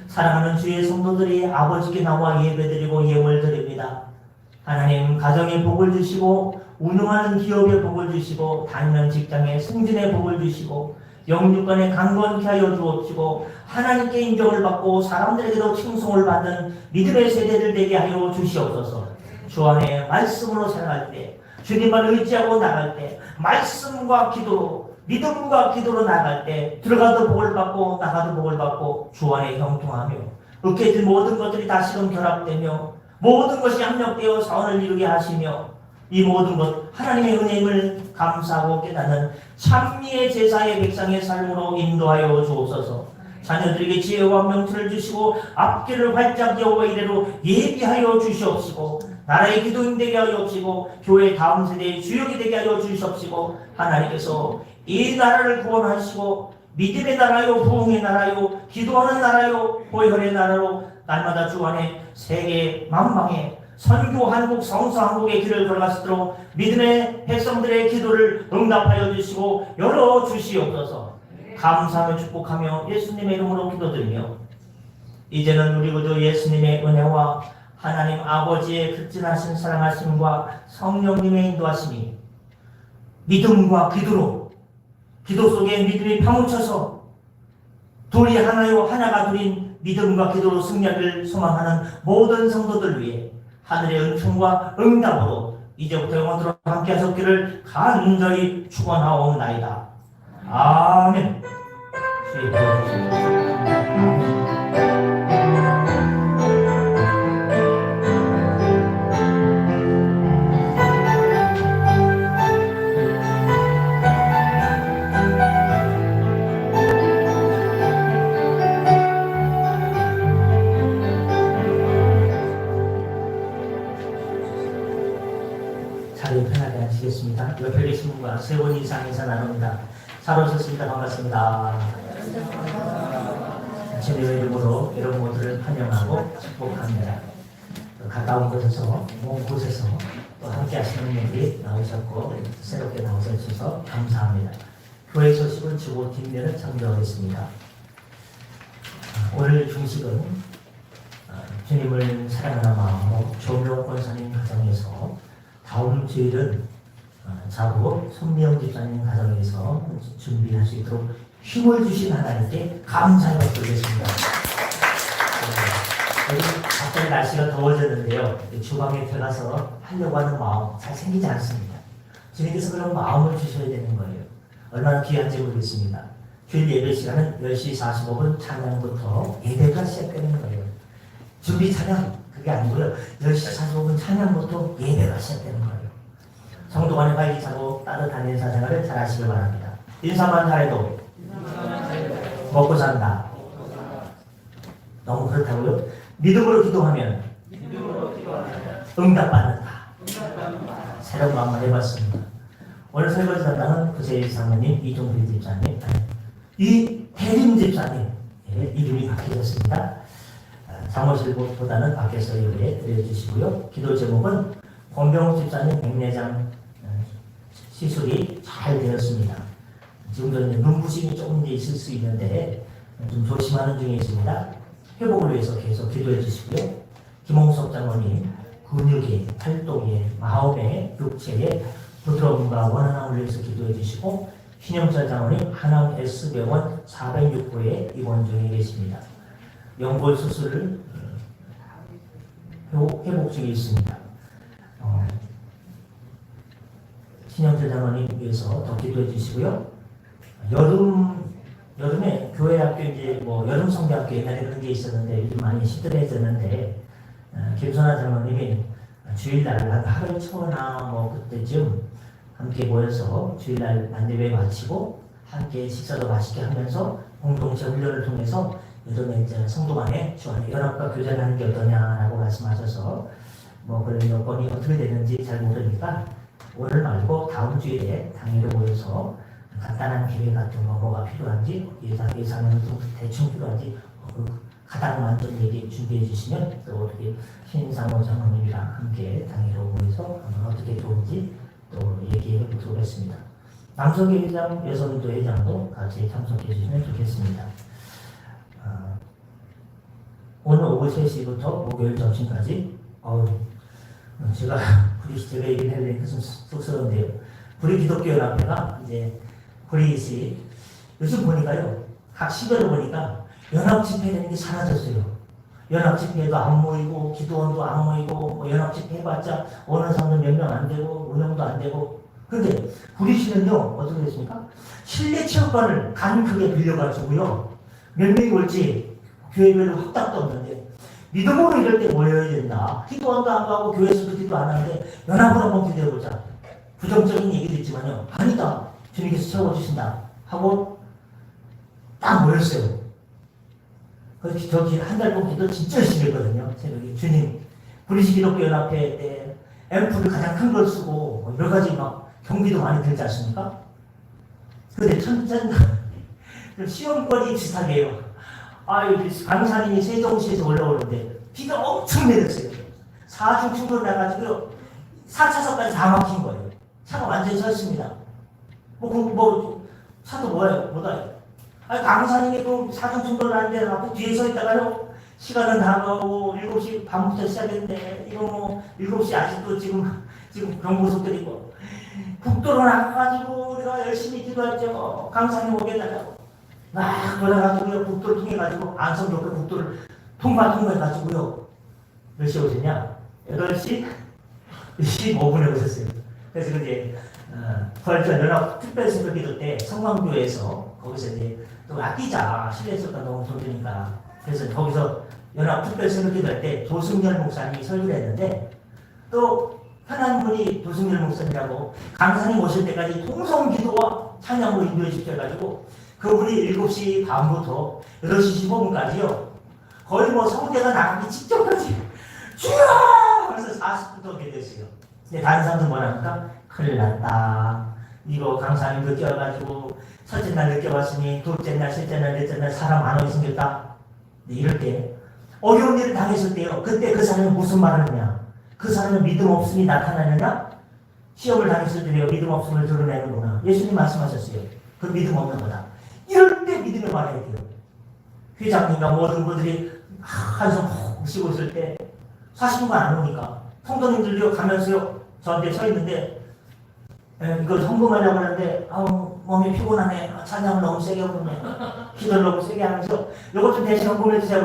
사랑하는 주의 성도들이 아버지께 나와 예배드리고 예물 드립니다. 하나님 가정에 복을 주시고 운영하는 기업에 복을 주시고 다니는 직장에 승진의 복을 주시고 영육간에 강건케 하여 주옵시고 하나님께 인정을 받고 사람들에게도 칭송을 받는 믿음의 세대를 되게 하여 주시옵소서. 주 안에 말씀으로 살아갈 때 주님만 의지하고 나갈 때 말씀과 기도로 믿음과 기도로 나갈 때 들어가도 복을 받고 나가도 복을 받고 주 안에 형통하며 으깨진 모든 것들이 다시금 결합되며 모든 것이 합력되어 사원을 이루게 하시며 이 모든 것 하나님의 은혜임을 감사하고 깨닫는 찬미의 제사의 백성의 삶으로 인도하여 주옵소서. 자녀들에게 지혜와 명철을 주시고 앞길을 활짝 여호와 이래로 예비하여 주시옵시고 나라의 기도인 되게 하여 주시고 교회 다음 세대의 주역이 되게 하여 주시옵시고 하나님께서 이 나라를 구원하시고 믿음의 나라요 부흥의 나라요 기도하는 나라요 보혈의 나라로 날마다 주 안에 세계 만방에 선교 한국 성서 한국의 길을 걸어갈 수 있도록 믿음의 백성들의 기도를 응답하여 주시고 열어 주시옵소서. 감사하며 축복하며 예수님의 이름으로 기도드리며 이제는 우리 구주 예수님의 은혜와 하나님 아버지의 극진하신 사랑하심과 성령님의 인도하심이 믿음과 기도로 기도 속에 믿음이 파묻혀서 둘이 하나요 하나가 둘인 믿음과 기도로 승리하기를 소망하는 모든 성도들 위해 하늘의 은총과 응답으로 이제부터 영원토록 함께 하셨기를 간절히 축원하옵나이다. 아멘. 주의 아멘. 자리에 편하게 앉으시겠습니다. 옆에 계신 분과 3분 이상 인사 나눕니다. 잘 오셨습니다. 반갑습니다. 주님의 이름으로 여러분 모두를 환영하고 축복합니다. 가까운 곳에서 먼 곳에서 또 함께 하시는 분들이 나오셨고 새롭게 나오셔서 감사합니다. 교회 소식을 주고 뒷면을 참조하겠습니다. 오늘 중식은 주님을 사랑하는 마음으로 조명 권사님 가정에서 다음 주일은 자부 손미영 집사님 가정에서 준비할 수 있도록 힘을 주신 하나님께 감사의 박수 드리겠습니다. 갑자기 날씨가 더워졌는데요. 주방에 들어가서 하려고 하는 마음 잘 생기지 않습니다. 주님께서 그런 마음을 주셔야 되는 거예요. 얼마나 귀한지 모르겠습니다. 주일 예배 시간은 10시 45분 찬양부터 예배가 시작되는 거예요. 준비 찬양 그게 아니고요. 10시 45분 찬양부터 예배가 시작되는 거예요. 성도 간에 빨리 자고 따뜻한 인사생활을 잘 하시길 바랍니다. 인사만 잘해도 먹고 산다. 너무 그렇다고요? 믿음으로 기도하면 응답받는다. 새로운 거 한번 해봤습니다. 오늘 설거지 담당은 구세일 사모님, 이종필 집사님, 이 대림 집사님 이름이 바뀌었습니다. 사무실보다는 밖에서 예배 드려주시고요. 기도 제목은 권병욱 집사님 백내장 시술이 잘 되었습니다. 지금도 눈부심이 조금 있을 수 있는데 좀 조심하는 중에 있습니다. 회복을 위해서 계속 기도해 주시고요. 김홍석 장로님 근육의, 활동의, 마음의, 육체의 부드러움과 원활함을 위해서 기도해 주시고 신영철 장로님 한암 S병원 406호에 입원 중에 계십니다. 연골 수술을 회복 중에 있습니다. 신영철 장로님 위해서 더 기도해 주시고요. 여름에 교회 학교 이제 뭐 여름 성대학교 옛날에 그런 게 있었는데 요즘 많이 시들해졌는데 김선아 장로님이 주일날 한 하루 초나 뭐 그때쯤 함께 모여서 주일날 만대회 마치고 함께 식사도 맛있게 하면서 공동체 훈련을 통해서 여름에 이제 성도 간에 연합과 교제를 하는 게 어떠냐라고 말씀하셔서 뭐 그런 여건이 어떻게 되는지 잘 모르니까 오늘 말고 다음 주에 당일에 모여서 간단한 계획 같은 거 뭐가 필요한지 예산은 대충 필요한지 가닥만 좀 얘기 준비해 주시면 또 어떻게 신상호 장로님이랑 함께 당일에 모여서 어떻게 좋은지 또 얘기해 보도록 하겠습니다. 남석희 회장, 여성인도 회장도 같이 참석해 주시면 좋겠습니다. 오늘 오후 3시부터 목요일 점심까지 제가 얘기를 해야 되니까 좀 쑥스러운데요. 우리 기독교연합회가 이제 브리시 요즘 보니까요 각 시별을 보니까 연합집회라는 게 사라졌어요. 연합집회도 안 모이고 기도원도 안 모이고 뭐 연합집회 해봤자 오는 사람도 몇 명 안 되고 운영도 안 되고. 그런데 브리시는요 어떻게 됐습니까? 실내 체육관을 간 크게 빌려가지고요 몇 명이 올지 교회별로 확답도 없는데 믿음으로 이럴 때 모여야 된다. 기도원도 안 가고 교회에서도 기도 안 하는데 연합으로 한번 기도해보자. 부정적인 얘기도 있지만요 아니다. 주님께서 채워주신다 하고 딱 모였어요. 그래서 저기 한 달 동안 기도 진짜 열심히 했거든요. 새벽에 주님 브리시 기독교연합회 때 앰프를 가장 큰 걸 쓰고 뭐 여러 가지 막 경비도 많이 들지 않습니까? 근데 시험거리 비슷하게 해요. 강사님이 세종시에서 올라오는데 비가 엄청 내렸어요. 4중 충돌 나가지고요 4차선까지 다 막힌 거예요. 차가 완전히 서 있습니다. 차도 뭐다. 강사님이 또 4중 충돌 나는데 막 뒤에 서 있다가요 시간은 다가오고 7시 반부터 시작했는데 이거 뭐 7시 아직도 지금 경고속들이 있고 국도로 나가가지고 우리가 열심히 기도했죠. 강사님 오게 해달라고 막 올라가지고요 국도를 통해가지고 안성역의 국도를 통과해가지고요 몇 시에 오셨냐? 8시 15분에 오셨어요. 그래서 이제 부활절 연합 특별새벽 기도 때 성광교회에서 거기서 이제 또 아끼자 실내석가 너무 좋으니까 그래서 거기서 연합 특별새벽 기도 할 때 조승열 목사님이 설교를 했는데 또 편한 분이 조승열 목사님이라고 강사님 오실 때까지 통성기도와 찬양으로 인도해 주셔가지고 그분이 7시 반부터 8시 15분까지요 거의 뭐 성대가 나가기 직전까지 주여! 그래서 40분도 기도했어요. 근데 다른 사람들 뭐랍니까? 큰일 났다. 이거 강사님도 뛰어가지고 첫째 날 늦게 왔으니 둘째 날, 셋째 날, 넷째 날 사람 안 오게 생겼다. 근데 이럴 때 어려운 일을 당했을 때요. 그때 그 사람은 무슨 말을 하느냐? 그 사람은 믿음 없음이 나타나느냐? 시험을 당했을 때요. 믿음 없음을 드러내는구나. 예수님 말씀하셨어요. 그 믿음 없는 거다. 이럴 때 믿음을 말해야 돼요. 회장님과 모든 분들이 한숨 푹 쉬고 있을 때 40분간 안 오니까 성도님들도 가면서요. 저한테 서 있는데 이걸 헌금하려고 하는데 몸이 피곤하네. 찬양을 너무 세게 부르네. 기도를 너무 세게 하면서 이것 좀 대신 헌금해 주세요.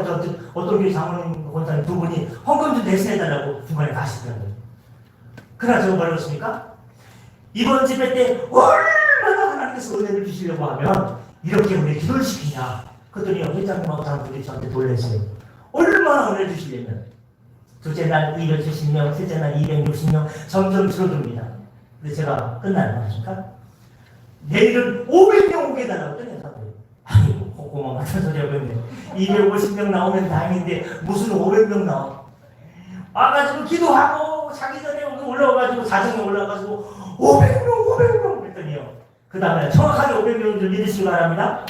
어떤 교회 장로님 권사님 두 분이 헌금 좀 대신해달라고 중간에 가시더라고요. 그러나 제가 뭐라고 했습니까? 이번 집회 때 얼마나 하나님께서 은혜를 주시려고 하면 이렇게 우리 기도를 시키냐. 그랬더니 회장님하고 다른 분들이 저한테 놀랐어요. 얼마나 은혜를 주시려면 둘째 날 270명, 셋째 날 260명 점점 줄어듭니다. 근데 제가 끝나는 거 아십니까? 내일은 500명 200명이 나왔더니 아이고 고구마 같은 소리 하고 있네. 250명 나오면 다행인데 무슨 500명 나와. 와가지고 기도하고 자기 전에 올라와가지고 사정에 올라와가지고 500명 했더니요. 그 다음에 정확하게 500명 좀 믿으시기 바랍니다.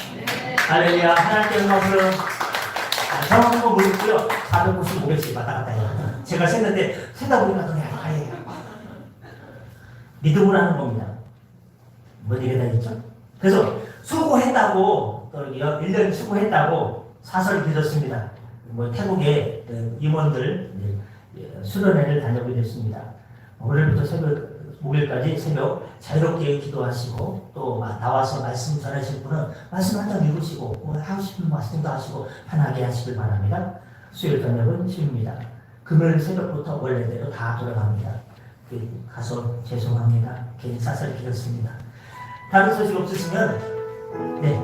할렐루야. 하나님께 영광을 정확한 거 모르고요. 450, 500씩 왔다 갔다 해요. 제가 셌는데 세다 보니까 너네 아예 믿음으로 하는 겁니다. 뭐 이게 되겠죠? 그래서 수고했다고 또 1년 수고했다고 사설이 빚었습니다. 뭐 태국의 임원들 수련회를 다녀오게 됐습니다. 월요일부터 새벽 목요일까지 새벽 자유롭게 기도하시고 또 나와서 말씀 전하실 분은 말씀 한 장 읽으시고 뭐 하고 싶은 말씀도 하시고 편하게 하시길 바랍니다. 수요일 저녁은 쉬입니다. 금요일 새벽부터 원래대로 다 돌아갑니다. 가서 죄송합니다. 괜히 사설이 길었습니다. 다른 소식 없으시면 네.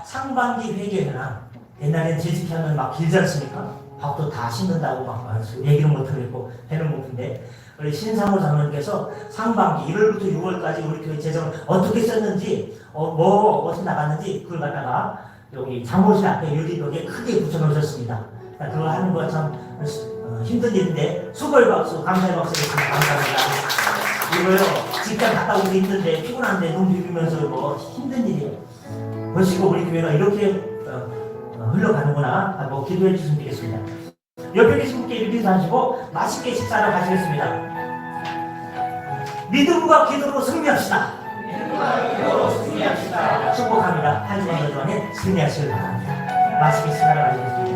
상반기 회계나 옛날엔 재직하면 막 길지 않습니까? 밥도 다 씻는다고 막 얘기는 못하겠고 배는 고픈데 우리 신상호 장로님께서 상반기 1월부터 6월까지 우리 교회 재정을 어떻게 썼는지 어디서 나갔는지 그걸 갖다가 여기 장모실 앞에 유리벽에 크게 붙여놓으셨습니다. 그러니까 그걸 하는 거 참 힘든 일인데 수고의 박수 감사의 박수 해주시면 감사합니다. 이거요 직장 갔다 오기 힘든데 피곤한데 눈 비비면서 뭐 힘든 일이에요. 보시고 우리 교회가 이렇게 흘러가는구나. 기도해 주시면 되겠습니다. 옆에 계신 분께 이렇게 인사하시고 맛있게 식사를 하시겠습니다. 믿음과 기도로 승리합시다. 축복합니다. 한 주간 동안에 승리하시길 바랍니다. 맛있게 식사를 하시겠습니다.